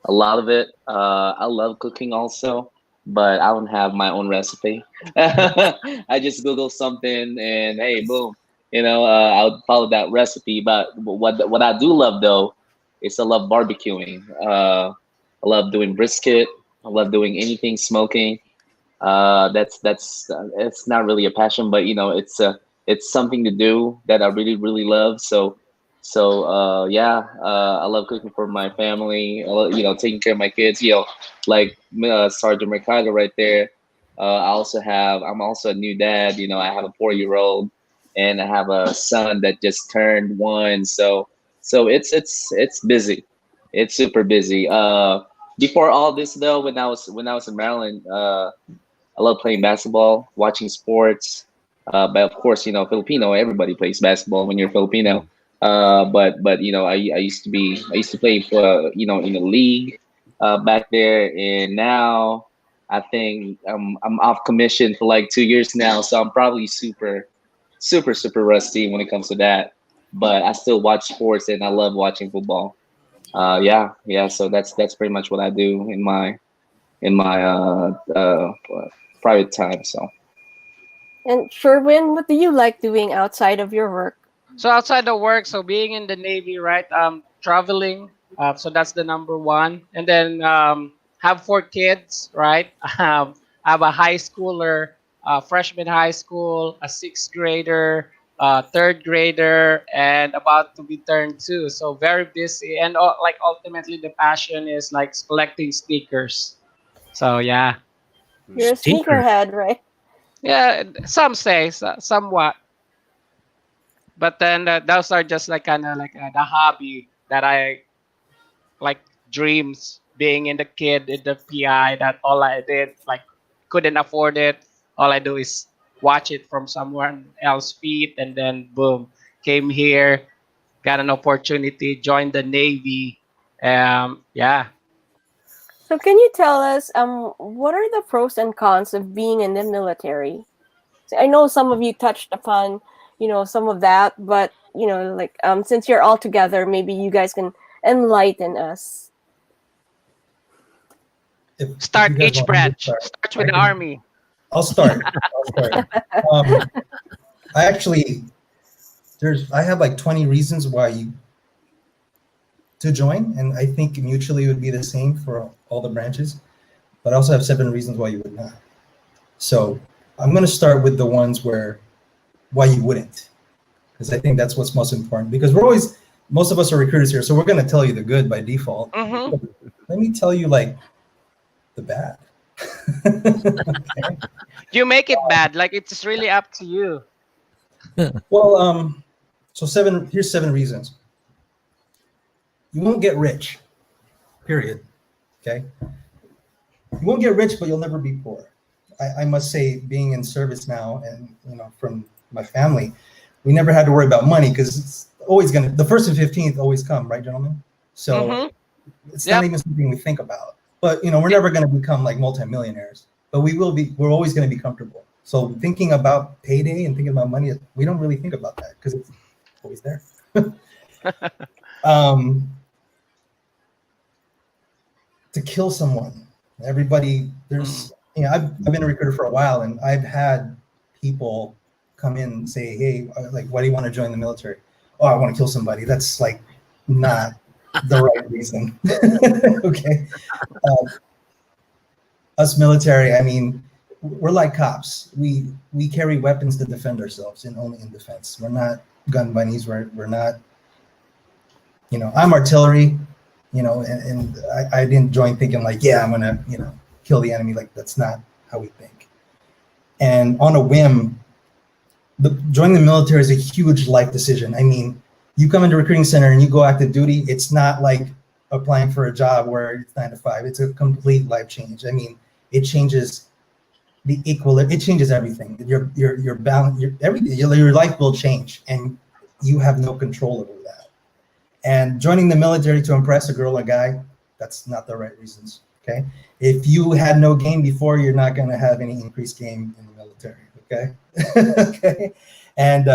a lot of it. I love cooking also, but I don't have my own recipe. I just Google something and hey, boom, you know, I'll follow that recipe. But what I do love though is I love barbecuing. I love doing brisket. I love doing anything smoking. That's it's not really a passion, but you know, it's something to do that I really love. So yeah, I love cooking for my family. I love, you know, taking care of my kids. You know, like Sergeant Mercado right there. I'm also a new dad. You know, I have a 4-year-old and I have a son that just turned 1. So it's busy. It's super busy. Before all this though, when I was in Maryland, I love playing basketball, watching sports. But of course, you know, Filipino, everybody plays basketball when you're Filipino. But you know, I used to play for, you know, in a league back there, and now I think I'm off commission for like 2 years now, so I'm probably super rusty when it comes to that. But I still watch sports and I love watching football. Yeah. So that's pretty much what I do in my private time. So And Sherwin, what do you like doing outside of your work? So outside of work, so being in the Navy, right? Traveling. So that's the number one. And then have 4 kids, right? I have a high schooler, freshman high school, a 6th grader, 3rd grader, and about to be turned 2. So very busy. And like ultimately, the passion is like collecting stickers. So yeah, You're a sneakerhead, right? yeah. Some say somewhat. But then those are just like kind of like the hobby that I like, dreams being in the kid in the PI, that all I did like couldn't afford it. All I do is watch it from someone else's feet, and then boom, came here, got an opportunity, joined the Navy. Yeah. So can you tell us what are the pros and cons of being in the military? So I know some of you touched upon, you know, some of that, but you know, like since you're all together, maybe you guys can enlighten us. If Start you guys each want me to branch. start, Starts with I the can- Army. I'll start. I actually, I have like 20 reasons why you to join, and I think mutually it would be the same for all the branches. But I also have 7 reasons why you would not. So I'm going to start with the ones why you wouldn't. because I think that's what's most important. Because most of us are recruiters here, so we're going to tell you the good by default. Mm-hmm. Let me tell you like the bad. Okay. You make it bad. Like it's really up to you. Well, so here's 7 reasons. You won't get rich, period. Okay. You won't get rich, but you'll never be poor. I must say, being in service now, and from my family, we never had to worry about money because it's always the 1st and 15th always come, right, gentlemen? So it's not even something we think about. But we're never going to become like multimillionaires, but we will be. We're always going to be comfortable. So thinking about payday and thinking about money, we don't really think about that because it's always there. To kill someone, everybody, there's, I've been a recruiter for a while, and I've had people come in and say, hey, like, why do you want to join the military? Oh, I want to kill somebody. That's like not the right reason. Okay. Us military, I mean, we're like cops. We carry weapons to defend ourselves and only in defense. We're not gun bunnies. We're not, I'm artillery, and I didn't join thinking like, yeah, I'm gonna, kill the enemy. Like, that's not how we think. And on a whim, joining the military is a huge life decision. I mean, you come into recruiting center and you go active duty. It's not like applying for a job where it's 9 to 5. It's a complete life change. I mean, it changes it changes everything. Your balance, everything, your life will change, and you have no control over that. And joining the military to impress a girl or guy, that's not the right reasons. Okay. If you had no game before, you're not going to have any increased game in the military. Okay. Okay. And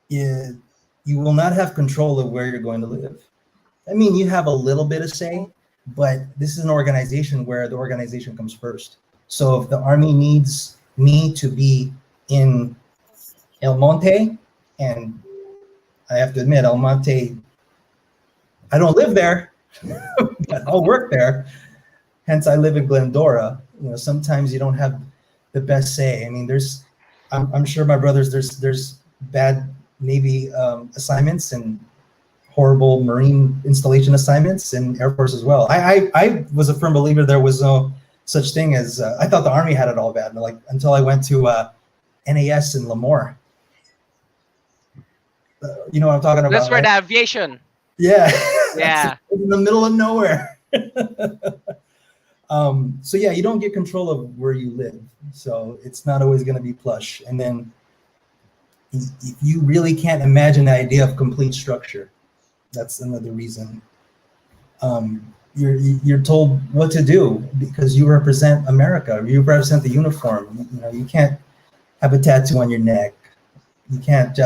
you will not have control of where you're going to live. I mean, you have a little bit of say, but this is an organization where the organization comes first. So if the Army needs me to be in El Monte, and I have to admit, El Monte, I don't live there, but I'll work there. Hence, I live in Glendora. Sometimes you don't have the best say. I mean, I'm sure my brothers, there's bad Navy assignments and horrible Marine installation assignments, and Air Force as well. I was a firm believer there was no such thing as, I thought the Army had it all bad, like until I went to NAS in Lemoore. You know what I'm talking about? That's where right? the aviation. Yeah. Yeah. In the middle of nowhere. So yeah, you don't get control of where you live. So it's not always going to be plush. And then you really can't imagine the idea of complete structure. That's another reason. You're told what to do because you represent America. You represent the uniform. You can't have a tattoo on your neck. You can't.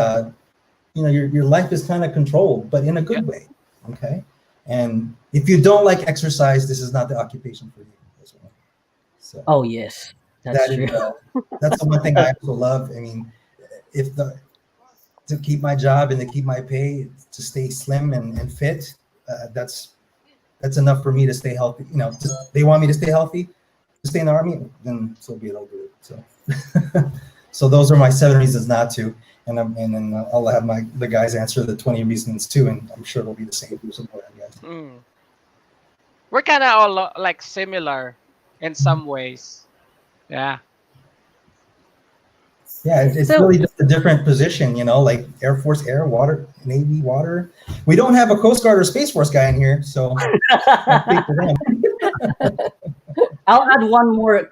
Your life is kind of controlled, but in a good way. Okay. And if you don't like exercise, this is not the occupation for you as well. So. Oh yes, that's true. That's the one thing I also love. I mean, to keep my job and to keep my pay, to stay slim and fit, that's enough for me to stay healthy. They want me to stay healthy, to stay in the Army, then so be it. I'll do it. So, so those are my 7 reasons not to, and then I'll have the guys answer the 20 reasons too, and I'm sure it'll be the same for some of you guys. We're kind of all like similar in some ways. Yeah. Yeah, it's really just a different position, like Air Force, air, water, Navy, water. We don't have a Coast Guard or Space Force guy in here, so I'll speak for them. I'll add one more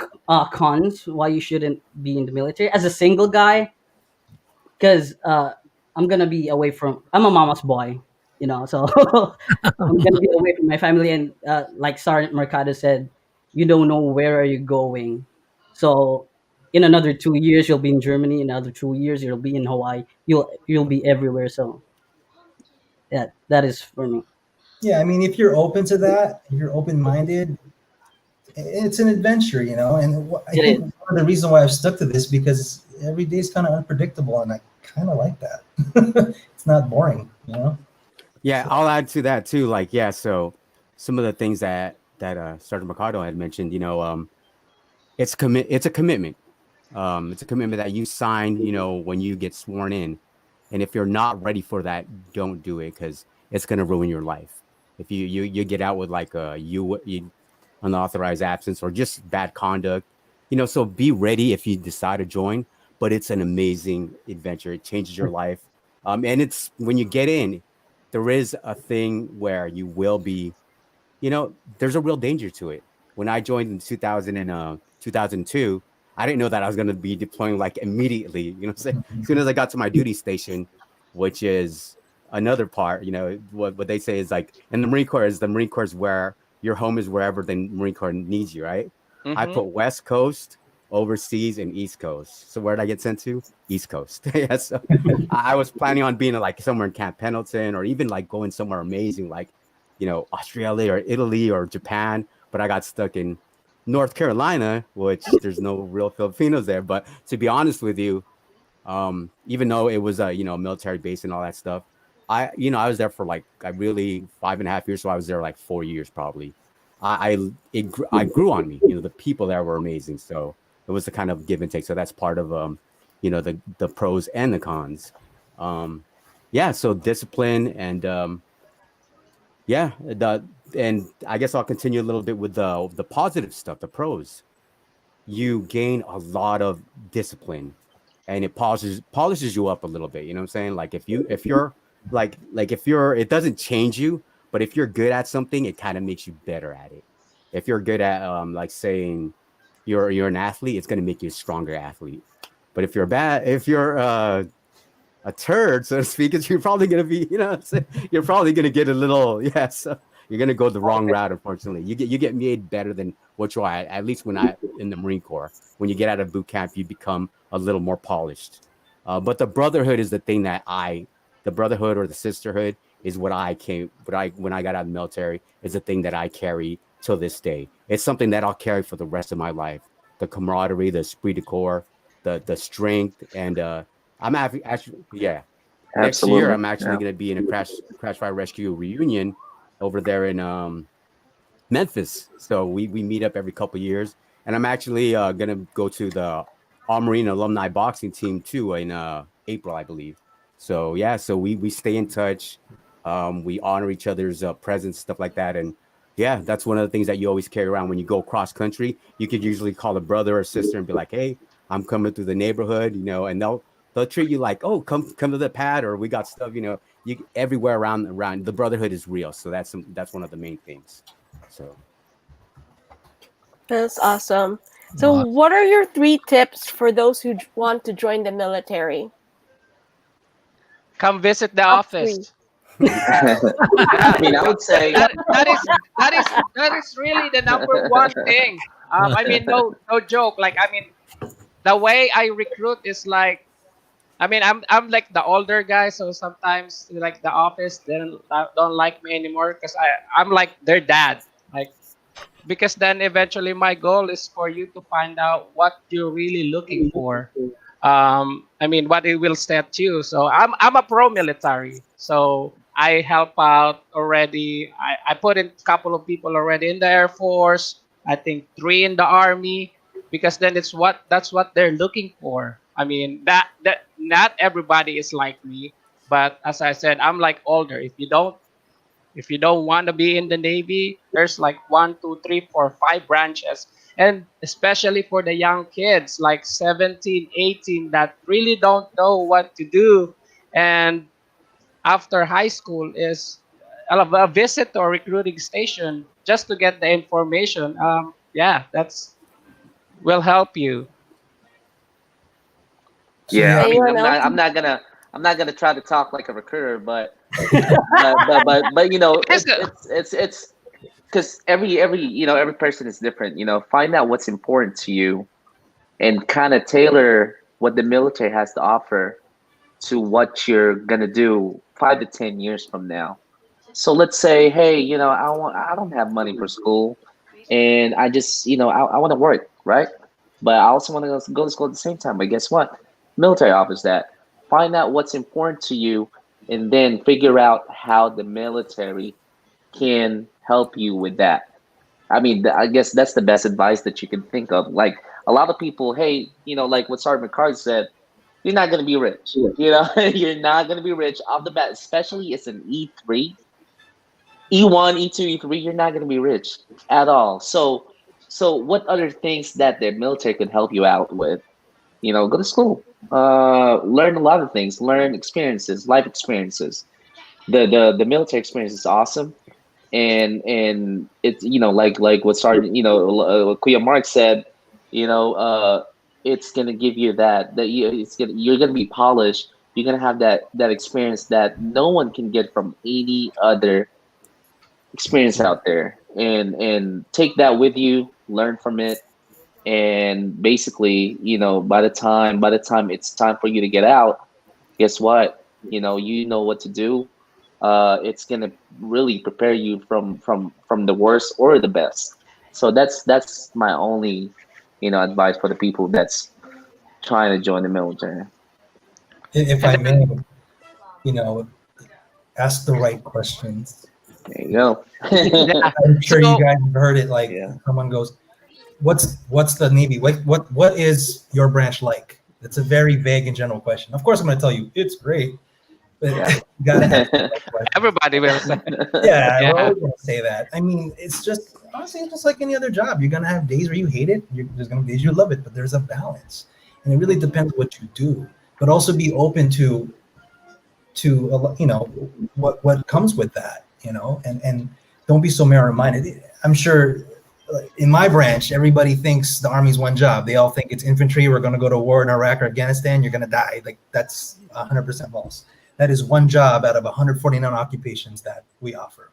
cons why you shouldn't be in the military as a single guy, because I'm gonna be away from. I'm a mama's boy, so I'm gonna be away from my family, and like Sergeant Mercado said, you don't know where are you going, so. In another 2 years, you'll be in Germany. In another 2 years, you'll be in Hawaii. You'll be everywhere. So, yeah, that is for me. Yeah, I mean, if you're open to that, if you're open-minded, it's an adventure, And I think one of the reasons why I've stuck to this because every day is kind of unpredictable, and I kind of like that. It's not boring, Yeah, I'll add to that too. Like, yeah, so some of the things that Sergeant Mercado had mentioned, it's a commitment. It's a commitment that you sign, you know, when you get sworn in. And if you're not ready for that, don't do it because it's gonna ruin your life. If you get out with like you unauthorized absence or just bad conduct, you know, so be ready if you decide to join. But it's an amazing adventure. It changes your life. And it's when you get in, there is a thing where you will be, you know, there's a real danger to it. When I joined in 2002, I didn't know that I was going to be deploying like immediately. You know what I'm saying? As soon as I got to my duty station, which is another part, you know, what they say is like in the Marine Corps is where your home is wherever the Marine Corps needs you, right? I Mm-hmm. put West Coast, overseas, and East Coast. So where did I get sent to? East Coast. Yeah, so I was planning on being like somewhere in Camp Pendleton or even like going somewhere amazing like, you know, Australia or Italy or Japan, but I got stuck in North Carolina, which there's no real Filipinos there. But to be honest with you, even though it was a you know military base and all that stuff, I was there for like I really 5.5 years, so I was there like 4 years probably. I grew on me. You know, the people there were amazing, so it was a kind of give and take. So that's part of you know, the pros and the cons. Um, yeah, so discipline and yeah, and I guess I'll continue a little bit with the positive stuff, the pros. You gain a lot of discipline and it polishes you up a little bit. You know what I'm saying? Like if you're like if you're it doesn't change you, but if you're good at something, it kind of makes you better at it. If you're good at like saying you're an athlete, it's gonna make you a stronger athlete. But if you're a turd, so to speak, is you're probably gonna be, you know, you're probably gonna get a little, yes, you're gonna go the wrong route. Unfortunately, you get made better than what you are. At least when I in the Marine Corps, when you get out of boot camp, you become a little more polished. But the brotherhood is the thing the brotherhood or the sisterhood is what I came, what I when I got out of the military is the thing that I carry till this day. It's something that I'll carry for the rest of my life. The camaraderie, the esprit de corps, the strength, and actually, yeah. Next year, Absolutely. I'm actually Yeah. going to be in a crash fire rescue reunion over there in Memphis. So we meet up every couple years, and I'm actually going to go to the All Marine alumni boxing team too in April, I believe. So yeah, so we stay in touch. We honor each other's presence, stuff like that, and yeah, that's one of the things that you always carry around when you go cross country. You could usually call a brother or sister and be like, "Hey, I'm coming through the neighborhood," you know, and they'll treat you like, "Oh, come to the pad," or "We got stuff," you know. You everywhere around the brotherhood is real, so that's one of the main things. So That's awesome. So, what are your 3 tips for those who want to join the military? Come visit the Top 3. office. I Yeah, mean, I would say, that is really the number one thing. I mean, no joke. Like, I mean, the way I recruit is like, I mean, I'm like the older guy, so sometimes like the office they don't like me anymore because I'm like their dad. Like, because then eventually my goal is for you to find out what you're really looking for. I mean, what it will set you. So I'm a pro military, so I help out already. I put in a couple of people already in the Air Force. I think 3 in the Army, because then that's what they're looking for. I mean, that not everybody is like me, but as I said, I'm like older. If you don't want to be in the Navy, there's like 1, 2, 3, 4, 5 branches. And especially for the young kids, like 17, 18, that really don't know what to do. And after high school is a visit or recruiting station just to get the information. Yeah, that's will help you. So yeah. I yeah, mean, Anyone else? I'm not gonna try to talk like a recruiter, but you know, Yes, it's because every person is different. You know, find out what's important to you and kind of tailor what the military has to offer to what you're gonna do 5 to 10 years from now. So let's say, hey, I don't have money for school, and I just, I want to work, right? But I also want to go to school at the same time. But guess what? Military offers that. Find out what's important to you, and then figure out how the military can help you with that. I mean, I guess that's the best advice that you can think of. Like a lot of people, hey, like what Sergeant McCart said, you're not gonna be rich. You're not gonna be rich off the bat, especially it's an E3, E1, E2, E3. You're not gonna be rich at all. So what other things that the military can help you out with? Go to school, learn a lot of things, learn experiences, life experiences. The military experience is awesome, and it's like what Sergeant what Kuya Mark said, it's gonna give you you're gonna be polished. You're gonna have that experience that no one can get from any other experience out there, and take that with you, learn from it, and basically, by the time it's time for you to get out, guess what? You know what to do. It's gonna really prepare you from the worst or the best. So that's my only advice for the people that's trying to join the military. If I may, ask the right questions. There you go. I'm sure So- you guys have heard it. Like Yeah. someone goes, "What's the Navy? What is your branch like?" It's a very vague and general question. Of course, I'm going to tell you it's great, but Yeah. you gotta have the right question. Everybody will say. Yeah, Yeah. we're always going to say that. I mean, it's just honestly, it's just like any other job. You're going to have days where you hate it. There's going to be days you love it, but there's a balance, and it really depends what you do. But also be open to what comes with that, and don't be so narrow-minded. I'm sure in my branch, everybody thinks the Army's one job. They all think it's infantry. We're going to go to war in Iraq or Afghanistan. You're going to die. Like that's 100% false. That is one job out of 149 occupations that we offer.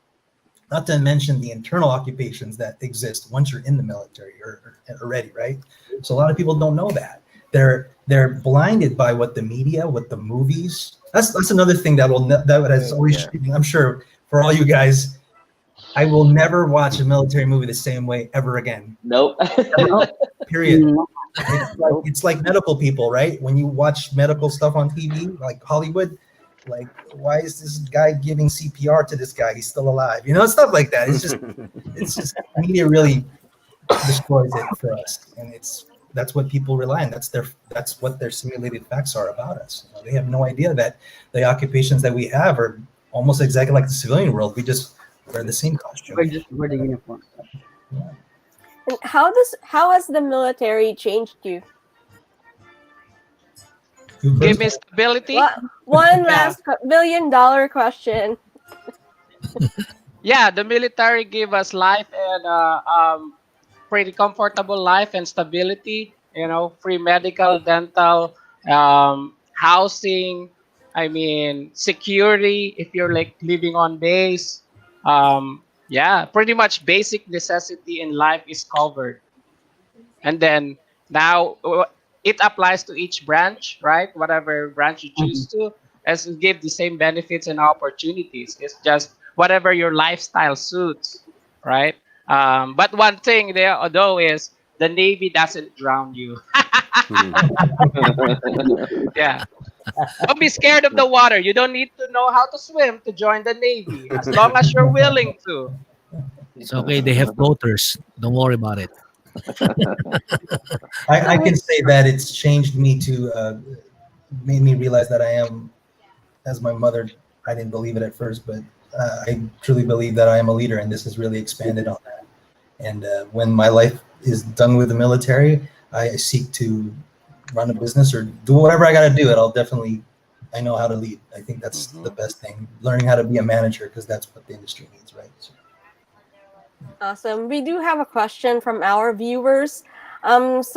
Not to mention the internal occupations that exist once you're in the military or already, right? So a lot of people don't know that. They're blinded by what the media, what the movies. That's another thing that has always. I'm sure for all you guys, I will never watch a military movie the same way ever again. Nope. Period. No. It's like medical people, right? When you watch medical stuff on TV, like Hollywood, like why is this guy giving CPR to this guy? He's still alive. Stuff like that. It's just media really destroys it for us, and that's what people rely on. That's what their simulated facts are about us. They have no idea that the occupations that we have are almost exactly like the civilian world. We just wear the same costume. We're just wear the uniform. And how has the military changed you? Give me stability. One Yeah. last $1 billion question. Yeah, the military gave us life and pretty comfortable life and stability. Free medical, dental, housing. I mean, security if you're like living on base. Yeah, pretty much basic necessity in life is covered. And then now it applies to each branch, right? Whatever branch you choose to, as it give the same benefits and opportunities. It's just whatever your lifestyle suits, right? But one thing there, though, is the Navy doesn't drown you. Yeah. Don't be scared of the water. You don't need to know how to swim to join the Navy, as long as you're willing to. It's okay. They have floaters. Don't worry about it. I can say that it's changed me made me realize that I am, as my mother, I didn't believe it at first, but I truly believe that I am a leader, and this has really expanded on that. And when my life is done with the military, I seek to run a business or do whatever I got to do. I know how to lead. I think that's the best thing, learning how to be a manager, because that's what the industry needs, right? So. Awesome. We do have a question from our viewers. As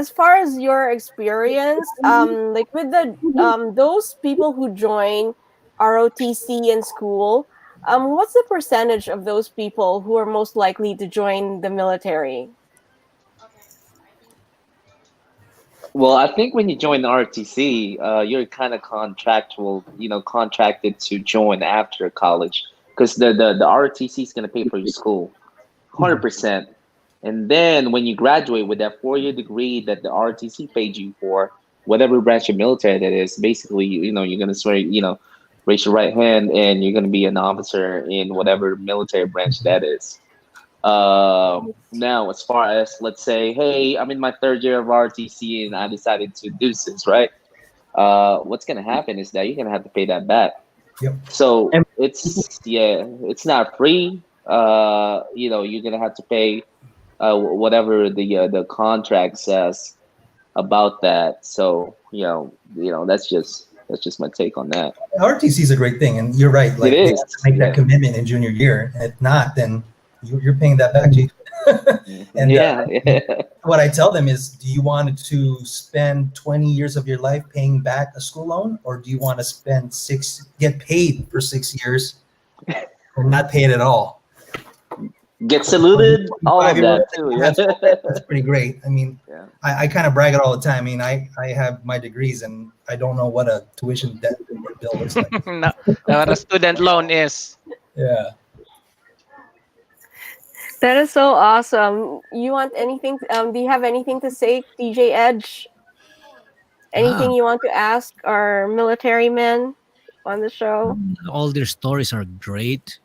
far as your experience, like with those people who join ROTC in school, what's the percentage of those people who are most likely to join the military? Well, I think when you join the RTC, you're kind of contracted to join after college, because the RTC is going to pay for your school, 100%. And then when you graduate with that 4-year degree that the RTC paid you for, whatever branch of military that is, basically, you're going to swear, raise your right hand, and you're going to be an officer in whatever military branch that is. Now, as far as let's say, hey, I'm in my third year of RTC and I decided to do this, right? What's gonna happen is that you're gonna have to pay that back. Yep. So it's not free. You're gonna have to pay whatever the contract says about that. So that's just my take on that. RTC is a great thing, and you're right. Like It they is, have to make that yeah. commitment in junior year, and if not, then you're paying that back, Chief. And Yeah. what I tell them is, do you want to spend 20 years of your life paying back a school loan, or do you want to get paid for 6 years and not pay it at all? Get saluted, all of that too. Yeah. That's pretty great. I mean, Yeah. I kind of brag it all the time. I mean, I have my degrees, and I don't know what a tuition debt bill looks like. No, what a student loan is. Yeah. That is so awesome. You want anything? Do you have anything to say, DJ Edge? Anything you want to ask our military men on the show? All their stories are great,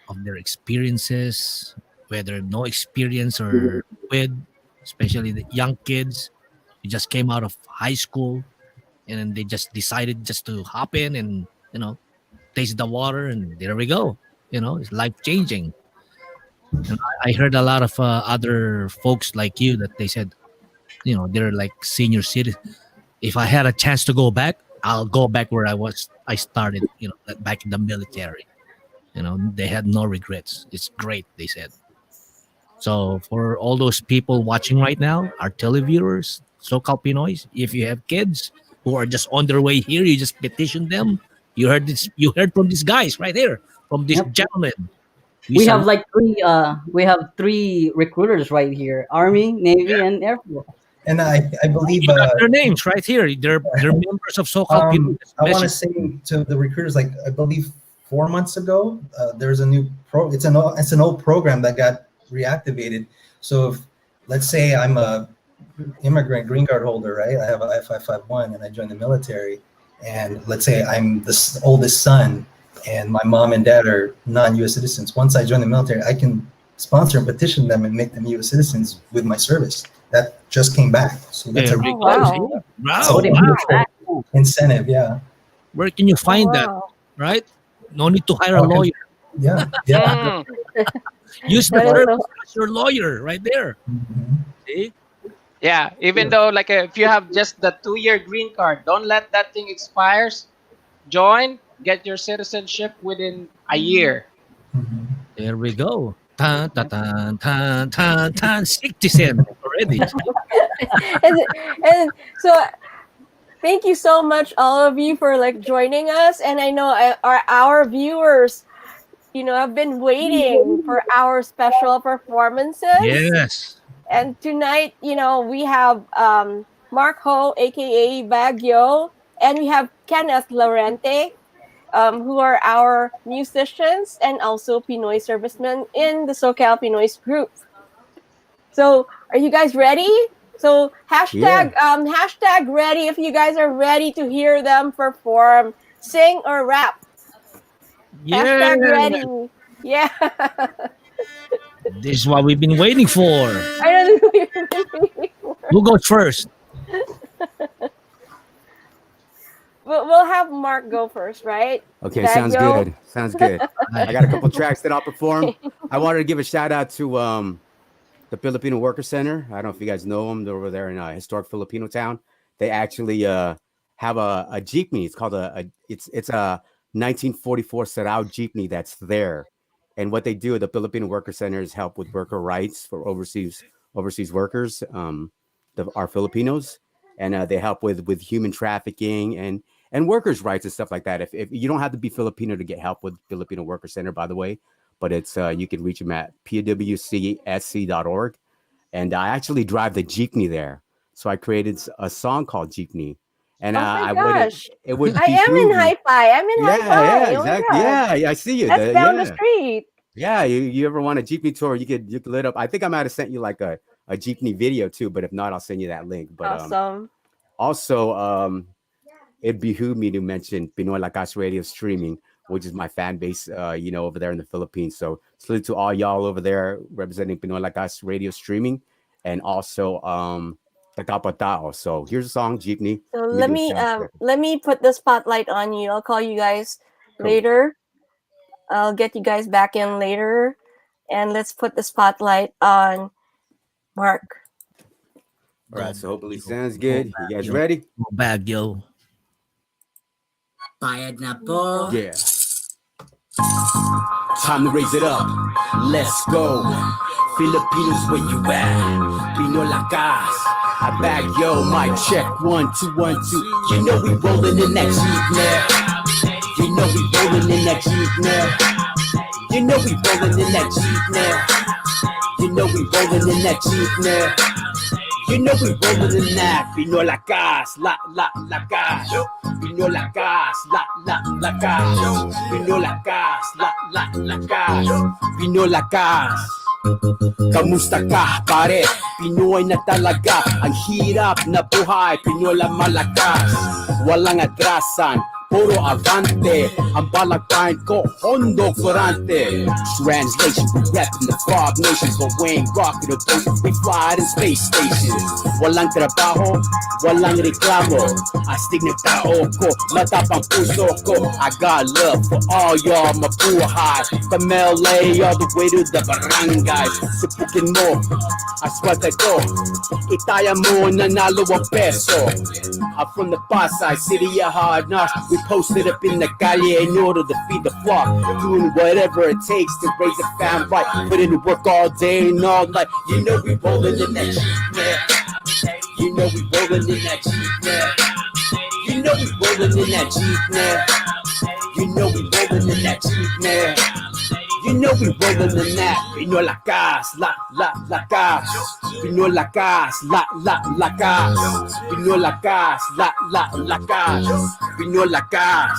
of their experiences, whether no experience or with, especially the young kids who just came out of high school and then they just decided just to hop in and, taste the water, and there we go. It's life changing. And I heard a lot of other folks like you that they said, they're like senior citizens. If I had a chance to go back, I'll go back where I started, back in the military. They had no regrets. It's great, they said. So for all those people watching right now, our televiewers, so-called Pinoys, if you have kids who are just on their way here, you just petition them. You heard this. You heard from these guys right here, from this gentleman. We have like three recruiters right here: Army, Navy, and Air Force. And I believe You got their names right here. They're members of so-called Pinoys. I want to say to the recruiters, like I believe 4 months ago, there's a new it's an old program that got reactivated. So if, let's say I'm a immigrant green card holder, right? I have a I-551 and I join the military, and let's say I'm the oldest son and my mom and dad are non-US citizens. Once I join the military, I can sponsor and petition them and make them US citizens with my service. That just came back. So that's a There we wow. go. incentive, yeah. Where can you find that? Right? No need to hire a Okay. lawyer. Yeah. Yeah. Use the That is service so- as your lawyer right there. Mhm. See? Yeah, even though like if you have just the 2-year green card, don't let that thing expires. Join, get your citizenship within a year. Mhm. There we go. Tan, tan, tan, tan, tan, tan, 60 already. and so thank you so much, all of you, for like joining us. And I know our viewers, have been waiting for our special performances. Yes. And tonight, we have Mark Ho, aka Bagyo, and we have Kenneth Laurente, who are our musicians and also Pinoy servicemen in the SoCal Pinoys group. So, are you guys ready? So hashtag ready if you guys are ready to hear them perform, sing or rap. Yeah. Hashtag ready. Yeah. This is what we've been waiting for. I don't know if you've been waiting for. Who goes first? We'll have Mark go first, right? Okay, Bagyo? sounds good. Sounds good. I got a couple tracks that I'll perform. I wanted to give a shout out to the Filipino Worker Center. I don't know if you guys know them. They're over there in a historic Filipino town. They actually have a jeepney. It's called it's a 1944 Sarao jeepney that's there. And what they do at the Filipino Worker Center is help with worker rights for overseas workers, our Filipinos, and they help with human trafficking and workers' rights and stuff like that. If you don't have to be Filipino to get help with Filipino Worker Center, by the way, but it's you can reach them at pwcsc.org. And I actually drive the jeepney there, so I created a song called Jeepney. And Oh my I gosh. it would I am in Hi-Fi. I'm in Hi-Fi. yeah, Oh my exactly. God. Yeah, I see you. That's down the street. Yeah, you ever want a jeepney tour? You could lit up. I think I might have sent you like a jeepney video too, but if not, I'll send you that link. But Awesome. also, it behooved me to mention Pinoy Lakas Radio streaming. which is my fan base, over there in the Philippines. So salute to all y'all over there representing Pinoy Like Us radio streaming, and also pagkakataon. So here's a song, Jeepney. So Let me do a sound check. let me put the spotlight on you. I'll call you guys Cool. later. I'll get you guys back in later, and let's put the spotlight on Mark. All right, so hopefully it sounds good. You guys ready? Bagyo. Bayad na po. Yeah. Time to raise it up. Let's go. Filipinos, where you at? Pinoy Lakas. I Bagyo, mic check. 1, 2, 1, 2. You know we rolling in that Jeep now. You know we rolling in that Jeep now. You know we rolling in that Jeep now. You know we rolling in that Jeep now. You know we rolling in that. Pinoy Lakas, lakas. Pinoy Lakas, lakas. Pinoy Lakas, lakas. Pinoy Lakas. Kamusta ka, pare? Pinoy na talaga. Ang hirap na buhay, Pinoy lang malakas. Walang atrasan, puro avante. Ang balakain ko, Hondo Florante. Translation, we rep in the Bob Nation. But we ain't rockin' the boat, we fly in space station. Walang trabaho, walang reklamo. Astig ng tao ko, matapang puso ko. I got love for all y'all, mabuhay. From LA all the way to the barangay. Sipukin mo, aswerte ko. Itaya mo, nanalo ang peso. I'm from the Pasay City of hard knocks. We posted up in the calle in order to feed the flock, doing whatever it takes to raise a fam right. Put in the work all day and all night. You know we rolling in that Jeep now. You know we rolling in that Jeep now. You know we rolling in that Jeep now. You know we rolling in that Jeep now. You know we rolling in that. Pinoy Lakas, lakas. Pinoy Lakas, lakas. Pinoy Lakas, lakas. Pinoy Lakas.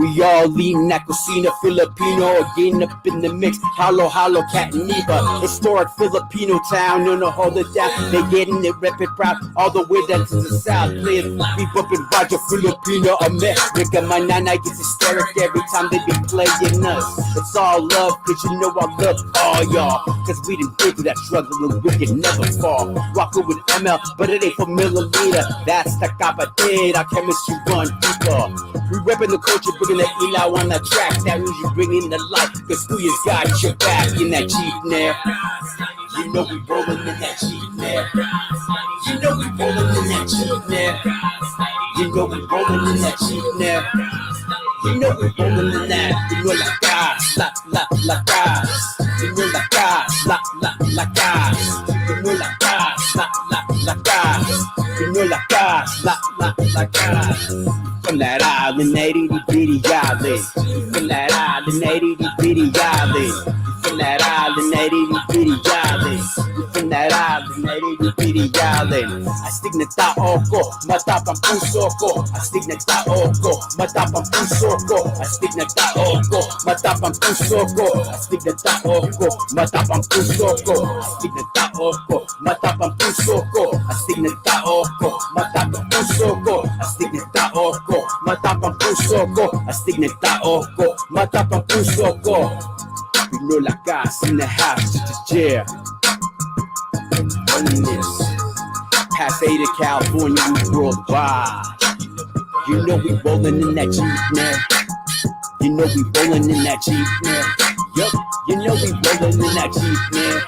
We all lean that cocina Filipino, again up in the mix. Halo, cat and Neva. Historic Filipino town, no hold it down. They getting it rapid proud all the way down to the south. Live, we bumping Roger Filipino, America. My nana gets hysteric every time they be playing us. It's all love, cause you know I love all y'all. Cause we done been through that struggle and we can never fall. Rockin' with ML, but it ain't for milliliter. That's the kapatid, our chemistry run deeper. We reppin' the culture, bringing the ilaw on the track. That means you bringing the light, cause who you got your back in that Jeep now. You know we rollin' in that Jeep now. You know we rollin' in that Jeep now. You know we rollin' in that Jeep now. You know we rollin' in that. Pinoy Lakas, lakas. Pinoy Lakas, lakas. Pinoy Lakas, lakas. Pinoy Lakas, lakas. From that island, itty bitty island. From that island, itty bitty island. From that island, itty bitty island. From that island, itty bitty island. Astig na tao ko, matapang puso ko. Astig na tao ko, matapang puso ko. Astig na tao ko, matapang puso ko. Astig na tao ko, matapang puso ko. Astig na tao ko, matapang puso ko. Astig na tao ko, matapang puso ko. Astig na tao ko, matapang puso ko. Astig na tao ko, matapang puso ko. Pinoy Lakas in the house, yeah. Running this. Past 8 to California, we worldwide. You know we rolling in that Jeep now. You know we rolling in that Jeep now. Yup, you know we rolling in that Jeep now.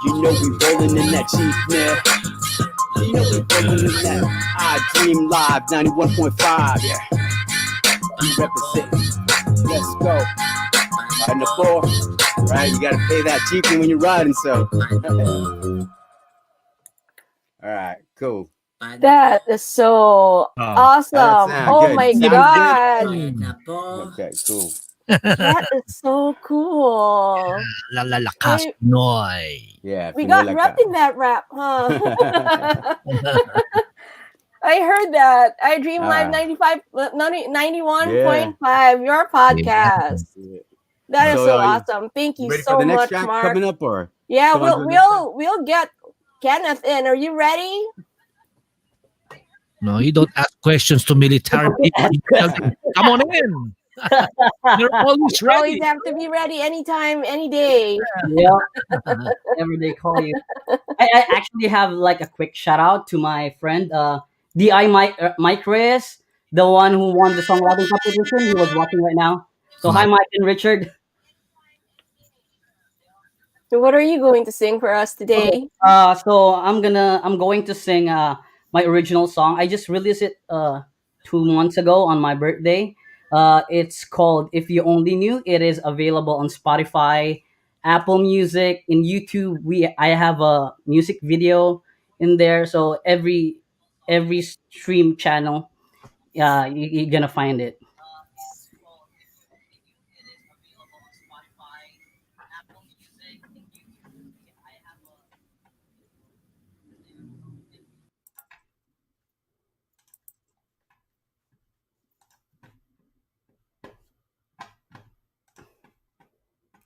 You know we rolling in that Jeep now. You know we rolling in that. I Dream Live 91.5, yeah. We represent. Let's go. Riding the floor, right? You gotta pay that cheaply when you're riding, so. All right, cool. That is so awesome. Oh good. my Sounds god. Bayad na po. Okay, cool. That is so cool. Lakas Hey, Yeah, Pinoy. we Pinoy got Lakas. rep in that rap, huh? I heard that. I Dream Live 91.5, your podcast. Yeah. That is So, so awesome. Thank you Ready so for the next much, track Mark. coming up, or? Yeah, Come on to the next track? we'll get Kenneth in. Are you ready? No, you don't ask questions to military people. You tell them, come on in. They're always You always ready. have to be ready anytime, any day. Yeah, whenever they call you. I actually have like a quick shout out to my friend, Di Mike Reyes, the one who won the songwriting competition. He was watching right now. So hi, Right. Mike and Richard. So what are you going to sing for us Okay. today? So I'm going to sing my original song. I just released it 2 months ago on my birthday. It's called "If You Only Knew." It is available on Spotify, Apple Music, in YouTube. I have a music video in there. So every stream channel, you're gonna find it.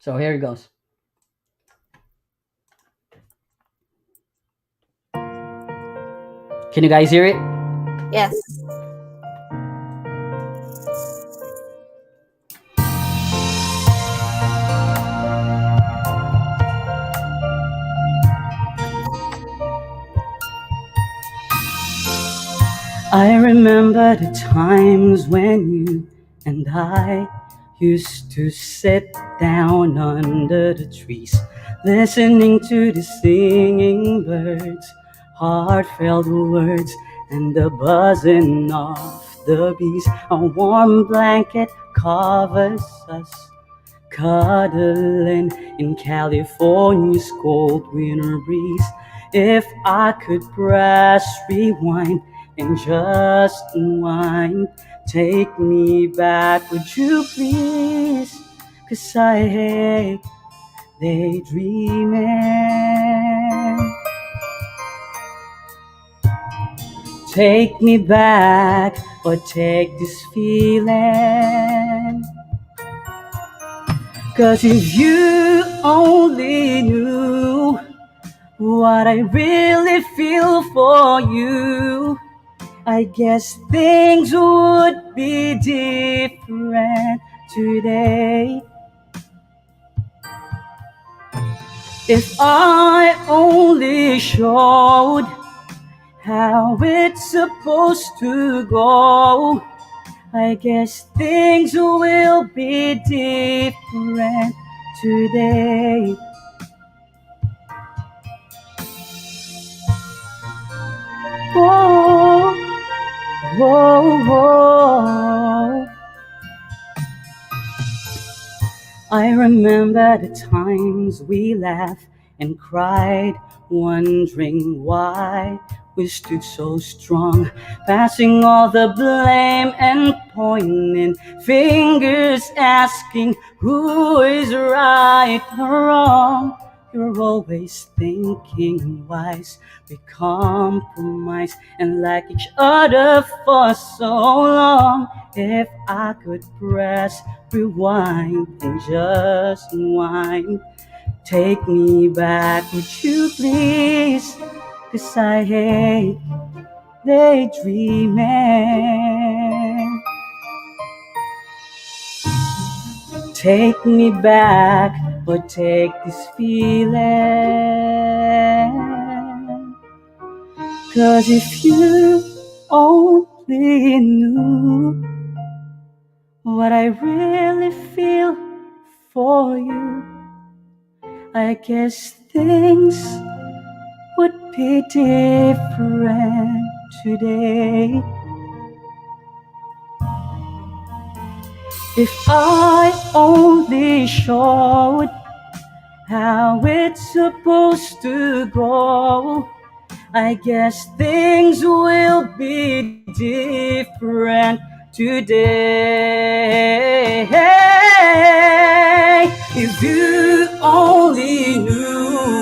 So here it goes. Can you guys hear it? Yes. I remember the times when you and I used to sit down under the trees, listening to the singing birds, heartfelt words, and the buzzing of the bees. A warm blanket covers us, cuddling in California's cold winter breeze. If I could press rewind and just unwind, take me back, would you please? 'Cause I hate daydreaming. Take me back, but take this feeling. 'Cause if you only knew what I really feel for you, I guess things would be different today. If I only showed how it's supposed to go, I guess things will be different today. Whoa, whoa, whoa. I remember the times we laughed and cried, wondering why we stood so strong, passing all the blame and pointing fingers, asking who is right or wrong. You're always thinking wise. We compromise and like each other for so long. If I could press rewind and just unwind, take me back, would you please? 'Cause I hate daydreaming. Take me back, but take this feeling. 'Cause if you only knew what I really feel for you, I guess things would be different today. If I only showed how it's supposed to go, I guess things will be different today. If you only knew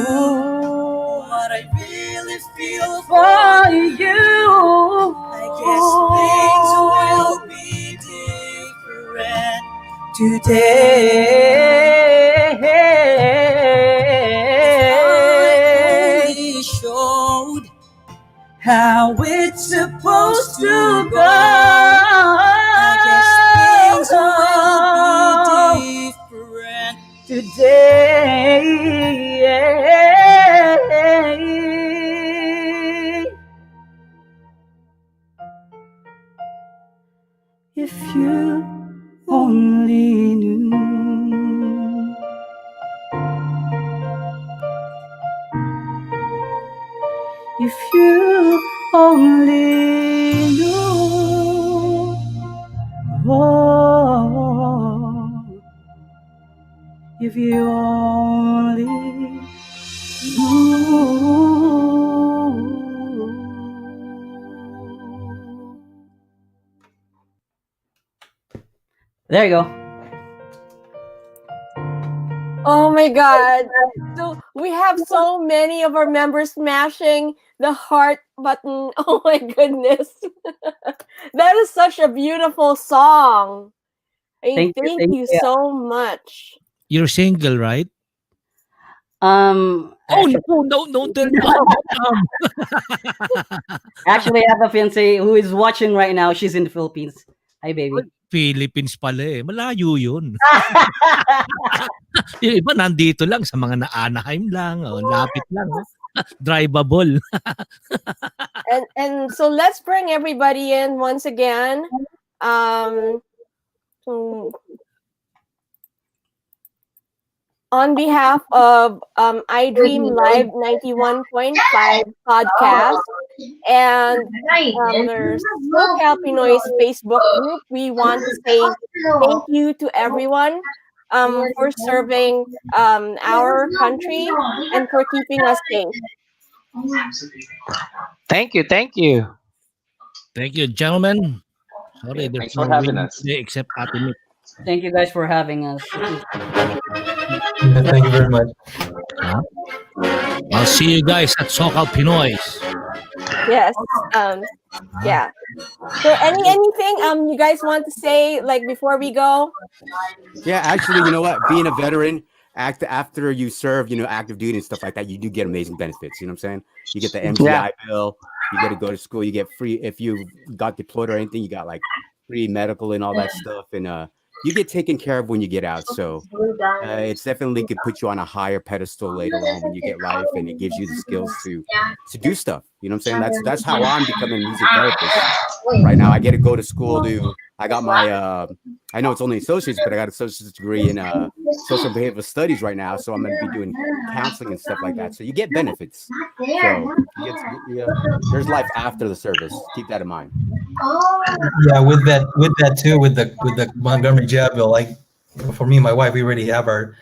what I really feel for you, I guess things will be different today. If I only showed how it's supposed to go. I guess things will be different today. If you only knew, if you only knew, oh, if you only knew. There you go. Oh my God. So we have so many of our members smashing the heart button. Oh my goodness. That is such a beautiful song. Thank you. So much. You're single, right? Um, Oh actually, no, tell me. actually, I have a fiancé who is watching right now. She's in the Philippines. Hi, baby. Philippines pala eh. Malayo yun. Yung iba nandito lang sa mga na-Anaheim lang. Oh, lapit lang. Oh. Drivable. And so let's bring everybody in once again. On behalf of I Dream Live 91.5 podcast and the SoCal Pinoy's Facebook group, we want to say thank you to everyone for serving our country and for keeping us safe. Thank you. Thank you, gentlemen. Sorry, there's Thanks for no having winner us. today except Ate Nick. Thank you guys for having us. Yeah, thank you very much. I'll see you guys at SoCal Pinoy's. Yes. Yeah. So anything you guys want to say like before we go? Yeah, actually, you know what? Being a veteran, after you serve, active duty and stuff like that, you do get amazing benefits. You know what I'm saying? You get the MCI bill. You get to go to school. You get free if you got deployed or anything. You got like free medical and all that stuff, and you get taken care of when you get out. So it's definitely could put you on a higher pedestal later on when you get life, and it gives you the skills to do stuff. You know what I'm saying? That's how I'm becoming a music therapist right now. I get to go to school I got my I know it's only associates, but I got an associate's degree in social behavioral studies right now. So I'm going to be doing counseling and stuff like that. So you get benefits. So there's life after the service. Keep that in mind. Yeah, with that too, with the Montgomery Job bill, for me and my wife, we already have our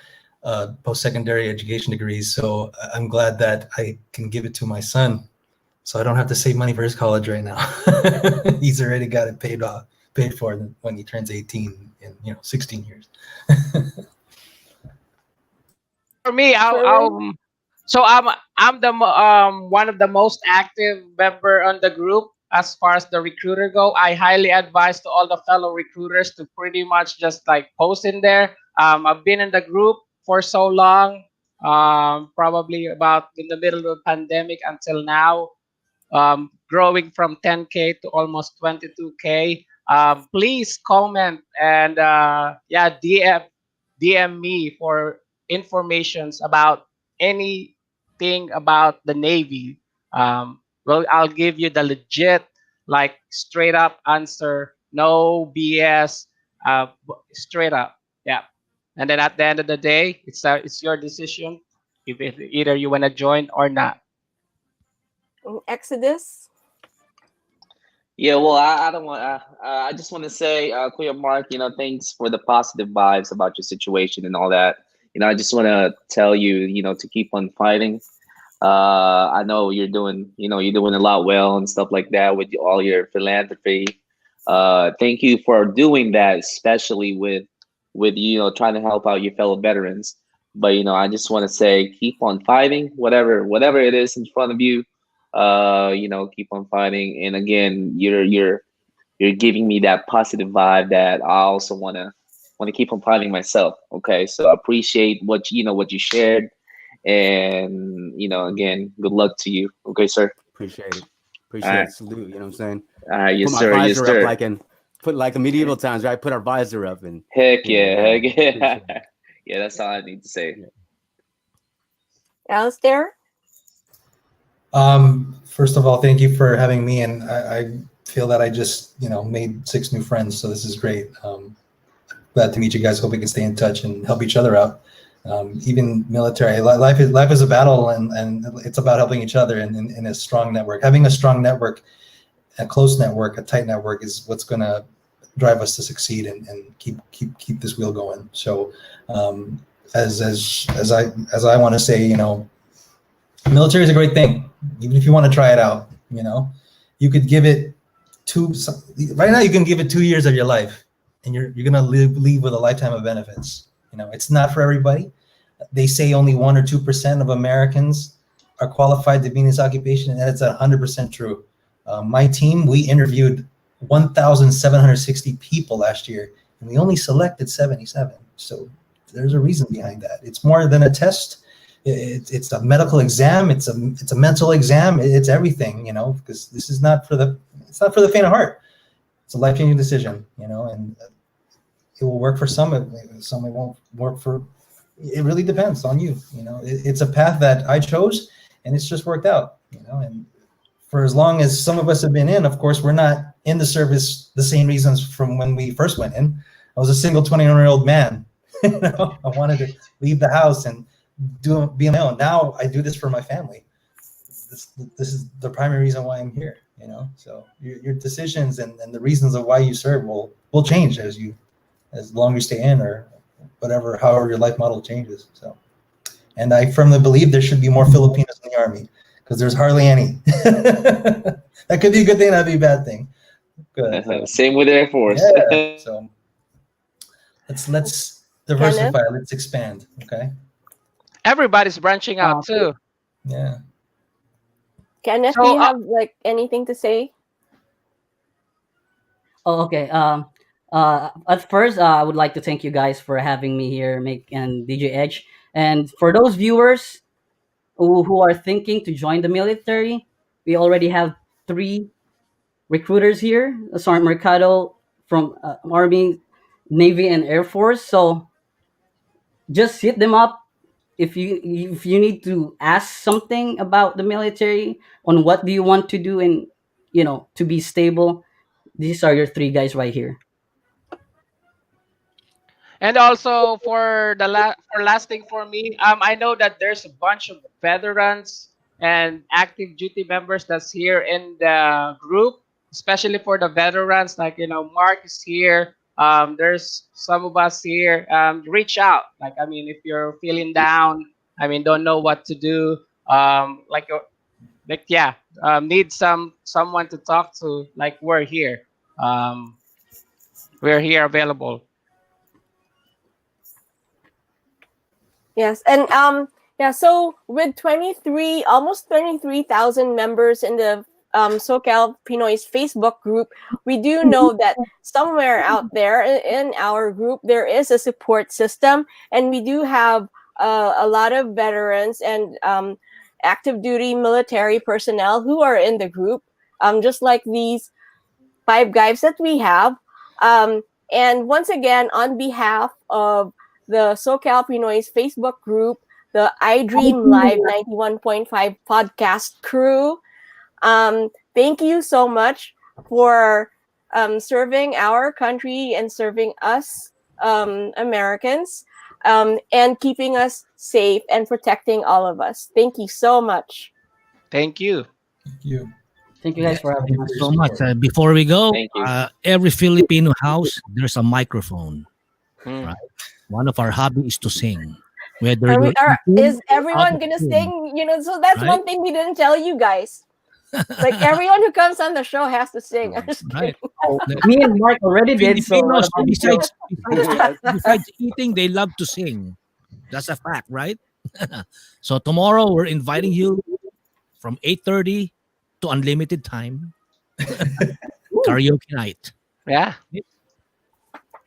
post-secondary education degrees. So I'm glad that I can give it to my son, so I don't have to save money for his college right now. He's already got it paid for when he turns 18 in 16 years. For me, I'm the one of the most active member on the group as far as the recruiter go. I highly advise to all the fellow recruiters to pretty much just like post in there. I've been in the group for so long, probably about in the middle of the pandemic until now, growing from 10K to almost 22K. Please comment and DM me for informations about anything about the Navy. Well, I'll give you the legit, like straight up answer, no BS, straight up. Yeah. And then at the end of the day, it's your decision if either you want to join or not. Exodus. Yeah, well, I don't want. I just want to say, Kuya Mark, thanks for the positive vibes about your situation and all that. I just want to tell you, to keep on fighting. I know you're doing a lot well and stuff like that with all your philanthropy. Thank you for doing that, especially with trying to help out your fellow veterans. But I just want to say, keep on fighting, whatever it is in front of you. Keep on fighting. And again, you're giving me that positive vibe that I also want to keep on fighting myself. Okay, so I appreciate what you shared, and again, good luck to you. Okay, sir. Appreciate it. Appreciate Alright. it. Salute. You know what I'm saying? Yes, Put my sir. Yes, visor up sir. like in put like the medieval times, right? Put our visor up and Heck you know, yeah. Heck yeah. appreciate it. Yeah, that's all I need to say. Yeah. Alistair? First of all, thank you for having me, and I feel that I just made 6 new friends, so this is great. Glad to meet you guys. Hope we can stay in touch and help each other out. Even military life is a battle, and it's about helping each other in a strong network. Having a strong network, a close network, a tight network is what's going to drive us to succeed and keep this wheel going. So as I want to say, military is a great thing. Even if you want to try it out, you could give it right now you can give it 2 years of your life, and you're gonna leave with a lifetime of benefits. It's not for everybody. They say only 1 or 2% of Americans are qualified to be in this occupation, and that's 100% true. My team, we interviewed 1,760 people last year, and we only selected 77. So there's a reason behind that. It's more than a test. It's a medical exam. It's a mental exam. It's everything, because this is not for the faint of heart. It's a life-changing decision, and it will work for some. Some it won't work for. It really depends on you. It's a path that I chose, and it's just worked out. And for as long as some of us have been in, of course, we're not in the service the same reasons from when we first went in. I was a single 21-year-old man. I wanted to leave the house and be on my own. Now I do this for my family. This is the primary reason why I'm here. So your decisions and the reasons of why you serve will change as long as you stay in, or whatever, however your life model changes. So, and I firmly believe there should be more Filipinos in the Army, because there's hardly any. That could be a good thing, that'd be a bad thing. Good. Same with Air Force. Yeah. So let's diversify. Kenneth? Let's expand. Okay. Everybody's branching out too. Yeah. Kenneth, So, do you have anything to say? Oh, okay. At first, I would like to thank you guys for having me here, and DJ Edge. And for those viewers who are thinking to join the military, we already have 3 recruiters here: Sergeant Mercado from Army, Navy, and Air Force. So just hit them up if you need to ask something about the military, on what do you want to do, and to be stable. These are your 3 guys right here. And also for for last thing for me, I know that there's a bunch of veterans and active duty members that's here in the group, especially for the veterans. Like Mark is here. There's some of us here. Reach out. Like, I mean, if you're feeling down, don't know what to do. Need someone to talk to. Like, we're here. We're here available. Yes, and so with almost 23,000 members in the SoCal Pinoy's Facebook group, we do know that somewhere out there in our group there is a support system, and we do have a lot of veterans and active duty military personnel who are in the group, just like these 5 guys that we have. And once again, on behalf of the SoCal Pinoy's Facebook group, the I Dream Live 91.5 podcast crew, thank you so much for serving our country and serving us Americans, and keeping us safe and protecting all of us. Thank you so much. Thank you. Thank you. Thank you guys for having us. So much. Before we go, Thank you. every Filipino house, there's a microphone. Mm. Right. One of our hobby is to sing. Whether Is everyone gonna sing? So that's Right? one thing we didn't tell you guys. Like, everyone who comes on the show has to sing. I'm just Right. kidding. Me and Mark already did so. Filipinos, besides eating, they love to sing. That's a fact, right? So tomorrow we're inviting you from 8:30 to unlimited time. Karaoke night. Yeah.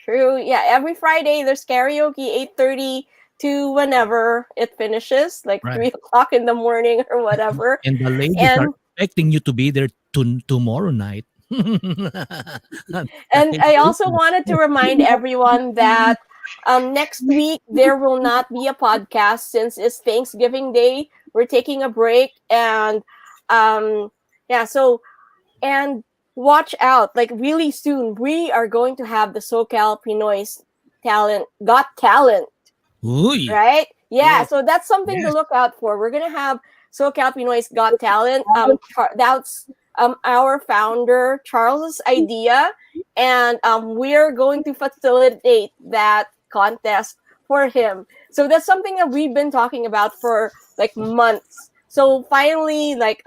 True. Yeah, every Friday there's karaoke 8:30 to whenever it finishes, like Right. 3 o'clock in the morning or whatever. And the ladies And are expecting you to be there tomorrow night. And I also wanted to remind everyone that next week there will not be a podcast since it's Thanksgiving Day. We're taking a break, and yeah, so and watch out, like really soon we are going to have the SoCal Pinoy's Got Talent, Uy. right? Yeah, Yes. so that's something to Yes. look out for. We're gonna have SoCal Pinoy's Got Talent. That's our founder Charles's idea, and we're going to facilitate that contest for him. So that's something that we've been talking about for like months. So finally, like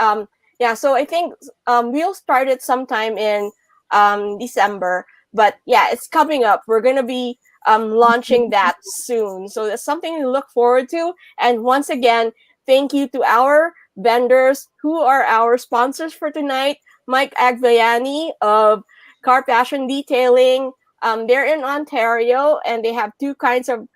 yeah, so I think we'll start it sometime in December. But yeah, it's coming up. We're gonna be launching that soon. So that's something to look forward to. And once again, thank you to our vendors who are our sponsors for tonight. Mike Agbayani of Car Passion Detailing. They're in Ontario, and they have two kinds of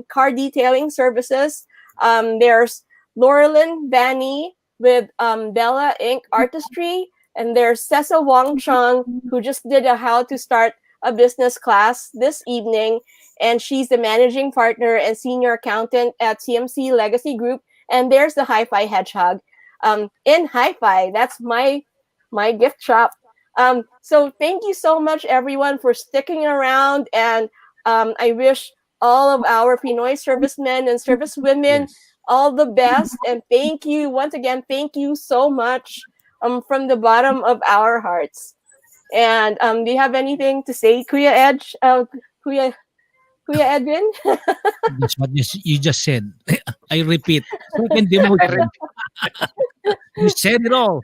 car detailing services. There's Laurelyn Vanny with Bella Inc. Artistry, and there's Cecil Wong Chung, who just did a How to Start a Business class this evening, and she's the managing partner and senior accountant at CMC Legacy Group. And there's the Hi-Fi Hedgehog in Hi-Fi. That's my gift shop. So thank you so much, everyone, for sticking around, and I wish all of our Pinoy servicemen and servicewomen Yes. all the best. And thank you once again. Thank you so much from the bottom of our hearts. And do you have anything to say, Kuya Edge? Kuya Edwin? That's what you just said. I repeat. Second demotion. You said it all.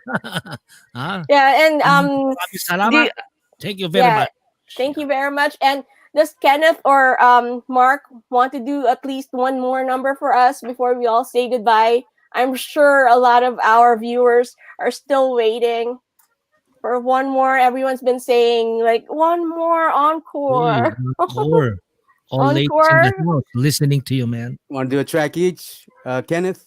Ah, Yeah, and maraming salamat. do- Thank you very yeah, much. thank you very much. And does Kenneth or Mark want to do at least one more number for us before we all say goodbye? I'm sure a lot of our viewers are still waiting for one more. Everyone's been saying like one more encore. Encore. All ladies in the Encore. house listening to you, man. Want to do a track each, Kenneth?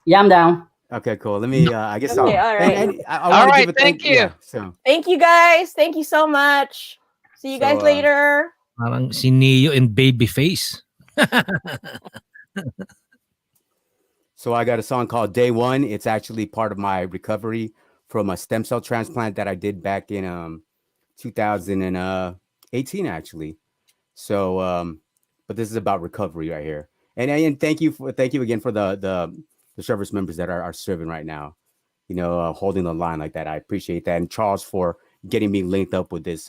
Yeah, I'm down. Okay, cool. Let me. I guess Okay, I'll. all right. And I All want to right, give a thank you. Yeah, so Thank you guys. Thank you so much. See you guys So, later. Parang si Neo and Babyface. So I got a song called Day One. It's actually part of my recovery from a stem cell transplant that I did back in 2018, actually. So, but this is about recovery right here. And thank you again for the service members that are serving right now. You know, holding the line like that. I appreciate that. And Charles for getting me linked up with this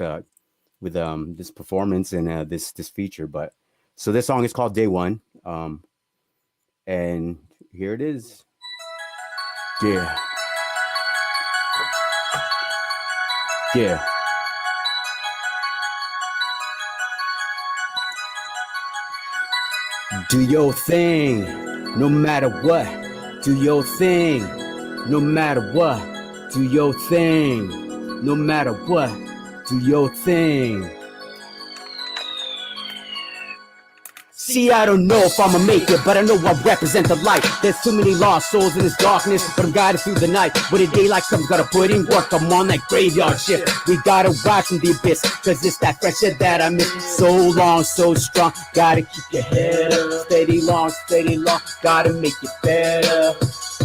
this performance and this feature. But so this song is called Day One. And here it is. Yeah. Yeah. Do your thing, no matter what. Do your thing, no matter what. Do your thing, no matter what. Do your thing. See, I don't know if I'ma make it, but I know I represent the light. There's too many lost souls in this darkness, but I'm guided through the night. When the daylight comes, gotta put in work. I'm on that graveyard shift. We gotta rise from the abyss, cause it's that fresh air that I miss. So long, so strong, gotta keep your head up. Steady long, gotta make it better.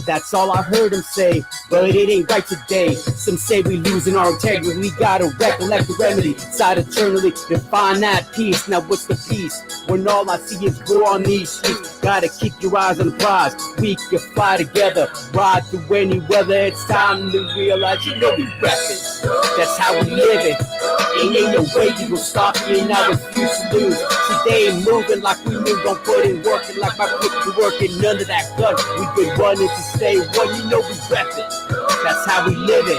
That's all I heard him say, but it ain't right today. Some say we losing our integrity. We gotta recollect the remedy. Side eternally, define that peace. Now what's the peace? When all I see is war on these streets. Gotta keep your eyes on the prize. We can fly together, ride through any weather. It's time to realize, you know we reppin'. That's how we living. Ain't no way you gon' stop me, and I refuse to lose. Today ain't moving like we knew, gon' put in working like my foot working. None of that gun. We've been running to stay one, you know we reppin'. That's how we living.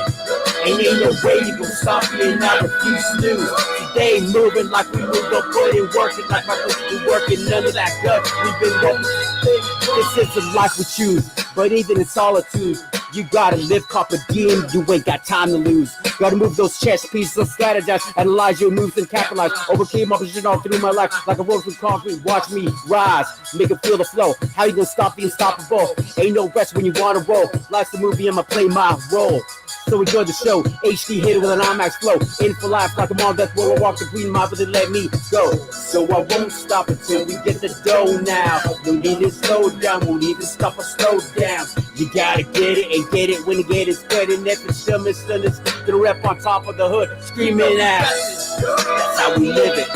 Ain't no way you gon' stop me, and I refuse to lose. Today ain't moving like we knew, gon' put in working like my foot working. None of that gun. We've been running to stay. This is the life we choose, but even in solitude, You gotta live, copper diem, you ain't got time to lose. Gotta move those chess pieces, so strategize, analyze your moves and capitalize. Overcame opposition all through my life, like a road from concrete. Watch me rise, make it feel the flow. How you gonna stop the unstoppable? Ain't no rest when you wanna roll. Life's a movie, I'ma play my role. So enjoy the show, HD hit it with an IMAX flow. In for life, like I'm on death row. I walk the green mile, but they let me go. So I won't stop until we get the dough now. No need to slow down, won't even stop or slow down. You gotta get it and get it when you get it spread. And if it's still misunderstood, the rep on top of the hood, screaming out. That's how we live it.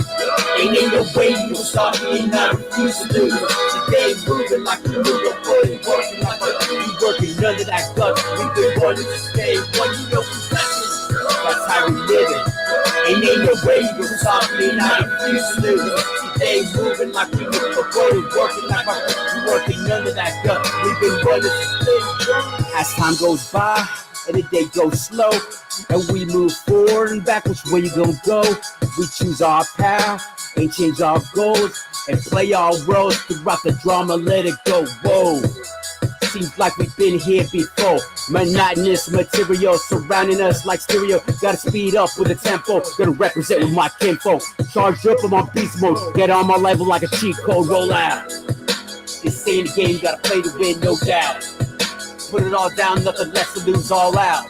Ain't no way you gon' stop me and I refuse to lose it. Today moving like a little boy, working like a working none of that guts. We've been running to stay one, you know we got this. That's how we live it. Ain't no way you gon' stop me and I refuse to lose it. Today moving like we little boy, working like we working none of that guts. We've been running to stay. As time goes by and the day goes slow, and we move forward and back, which way you gonna go? We choose our path and change our goals and play our roles throughout the drama, let it go. Whoa, seems like we've been here before. Monotonous material surrounding us like stereo. Gotta speed up with the tempo, gonna represent with my kinfolk. Charge up on my beast mode, get on my level like a cheat code, roll out. This ain't a game, gotta play to win, no doubt. Put it all down, nothing less to lose, all out.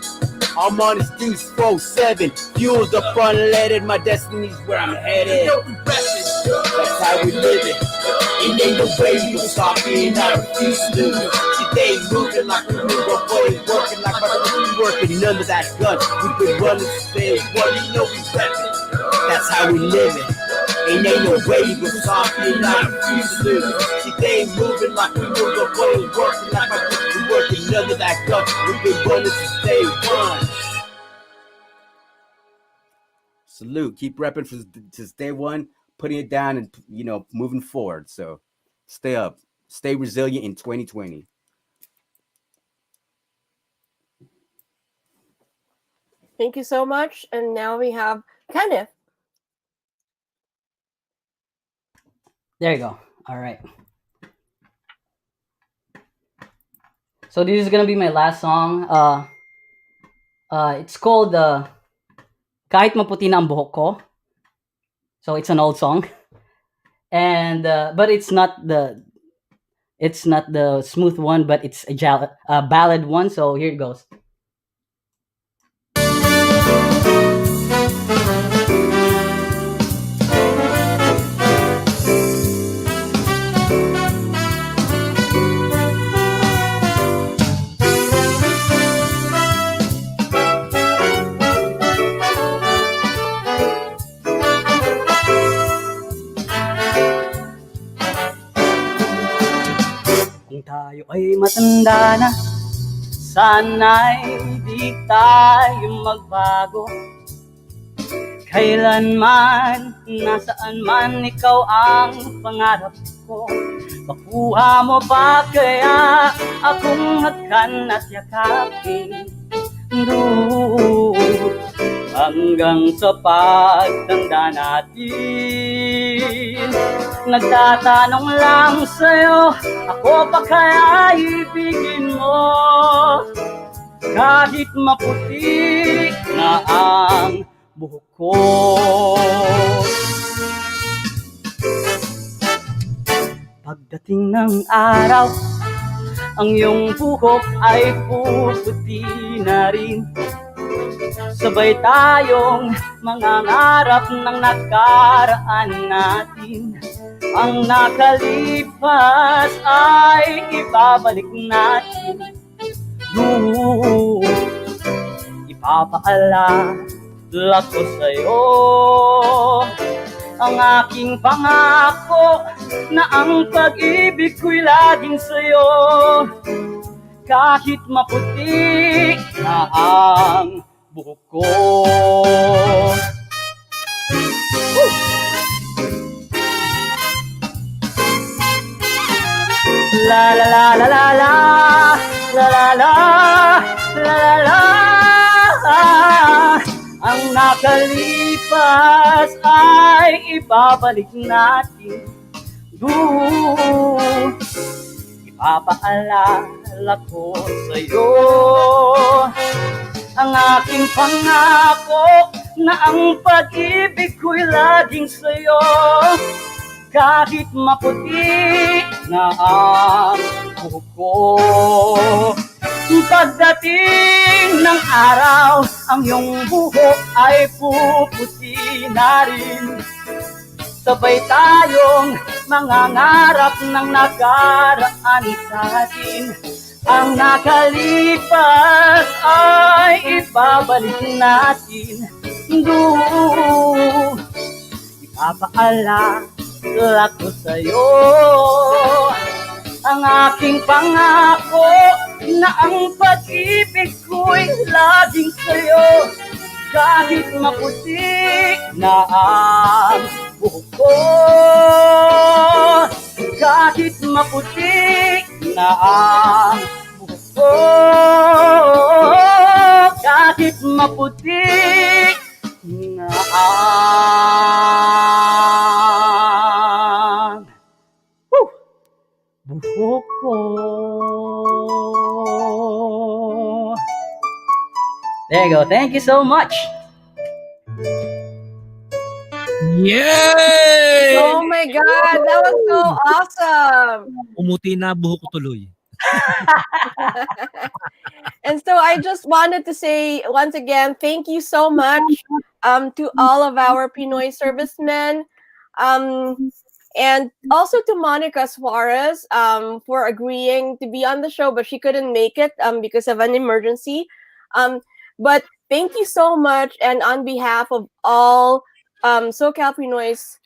I'm on this deuce 4-7, fuel the fun, let it, my destiny's where I'm headed. That's how we live it. Ain't no way you gon' stop me and I refuse to lose it. Today moving like we move, boy, working like we working, none of that gun. We've been running to stay one, you know we reppin'. That's how we live it. Ain't no way you gon' stop me and I refuse to lose it. Today moving like we move, boy, working like we working, none of that gun. We've been running to stay one. Salute, keep repping since day one, putting it down and, you know, moving forward. So stay up, stay resilient in 2020. Thank you so much. And now we have Kenneth. There you go. All right. So this is gonna be my last song. It's called "Kahit Maputi na ang buhok ko." So it's an old song, and but it's not the smooth one, but it's a ballad one. So here it goes. Kung tayo ay matanda na, sana'y di tayo magbago. Kailanman, nasaan man ikaw ang pangarap ko. Makuha mo ba kaya akong hakan at yakapin? Hanggang sa pagtanda natin, nagtatanong lang sa'yo, ako pa kaya ibigin mo? Kahit maputi na ang buhok ko. Pagdating ng araw, ang iyong buhok ay puputi na rin. Sabay tayong mangangarap ng nakaraan natin. Ang nakalipas ay ibabalik natin. Ipapaalala ko sa'yo ang aking pangako na ang pag-ibig ko'y laging sa'yo. Kahit maputi na ang buhok ko. La la la la la la la la la la la. Ang nakalipas ay ibabalik natin. Papaalala ko sa'yo ang aking pangako na ang pag-ibig ko'y laging sa'yo. Kahit maputi na ang buhok ko, pagdating ng araw, ang iyong buhok ay puputi na rin. Sabay tayong mangangarap ng nakaraan sa atin. Ang nakalipas ay ibabalik natin. Ipapaalala ko sa'yo ang aking pangako na ang pag-ibig ko'y laging sa'yo. Kahit maputi na ang buhok ko, kahit maputi na ang buhok ko, kahit maputi na ang buhok ko. There you go. Thank you so much. Yay! Oh my God, that was so awesome. Umuti na buhok ko tuloy. And so I just wanted to say once again, thank you so much to all of our Pinoy servicemen. And also to Monica Suarez for agreeing to be on the show, but she couldn't make it because of an emergency. But thank you so much. And on behalf of all SoCal Pinoy's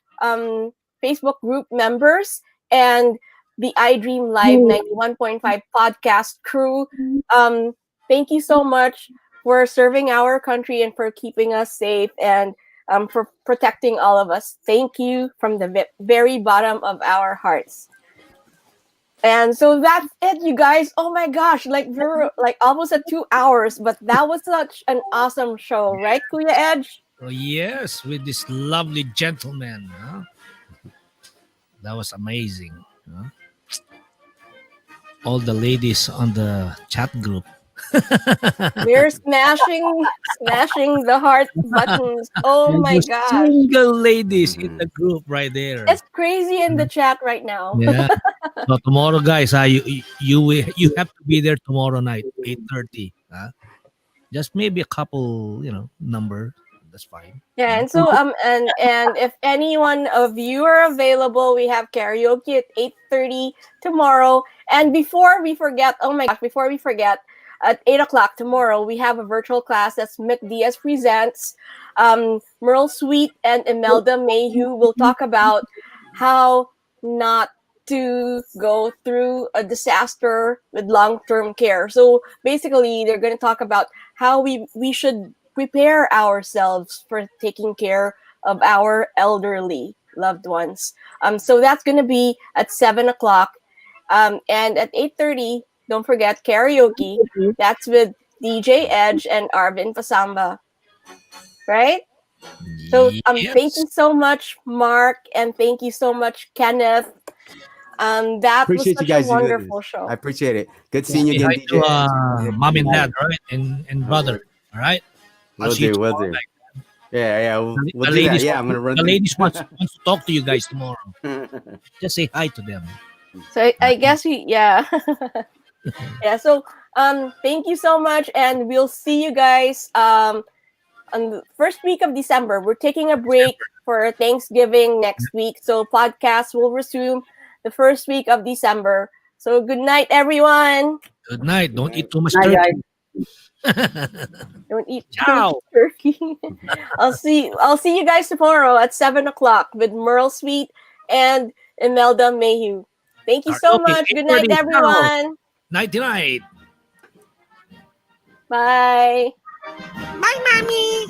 Facebook group members and the iDream Live 91.5 podcast crew, thank you so much for serving our country and for keeping us safe and for protecting all of us. Thank you from the very bottom of our hearts. And so that's it, you guys. Oh my gosh, like we're like almost at 2 hours, but that was such an awesome show, right, Kuya Edge? Oh, yes, with this lovely gentleman. Huh? That was amazing. Huh? All the ladies on the chat group. We're smashing the heart buttons. Oh my Those gosh. single ladies in the group right there. It's crazy in the chat right now. Yeah. So tomorrow, guys, you have to be there tomorrow night, 8:30. Just maybe a couple, number. That's fine. Yeah, and so and if any one of you are available, we have karaoke at 8:30 tomorrow. And before we forget, at 8 o'clock tomorrow, we have a virtual class that's Mick Diaz presents. Merle Sweet and Imelda Mayhew will talk about how not to go through a disaster with long-term care. So basically, they're going to talk about how we should prepare ourselves for taking care of our elderly loved ones. So that's going to be at 7 o'clock. And at 8:30, don't forget karaoke. That's with DJ Edge and Arvin Pasamba. Right? So thank you so much, Mark, and thank you so much, Kenneth. That Appreciate was such you guys a doing wonderful this. show. I appreciate it. Good seeing you Say again, hi to DJ. mom and dad, right? And brother. All right? I'll Will see you do, will tomorrow do. night. Yeah, we'll The do that. ladies, Yeah, I'm gonna run. the ladies wants to talk to you guys tomorrow. Just say hi to them. So I guess yeah. So thank you so much, and we'll see you guys on the first week of December. We're taking a break for Thanksgiving next week, so podcast will resume the first week of December. So good night, everyone. Good night. Don't eat too much Hi, turkey. guys. Don't eat Ciao. turkey. I'll see you guys tomorrow at 7 o'clock with Merle Sweet and Imelda Mayhew. Thank you so Karaoke, much. Good night, 8:30 tomorrow. everyone. Nighty night. Bye. Bye, mommy.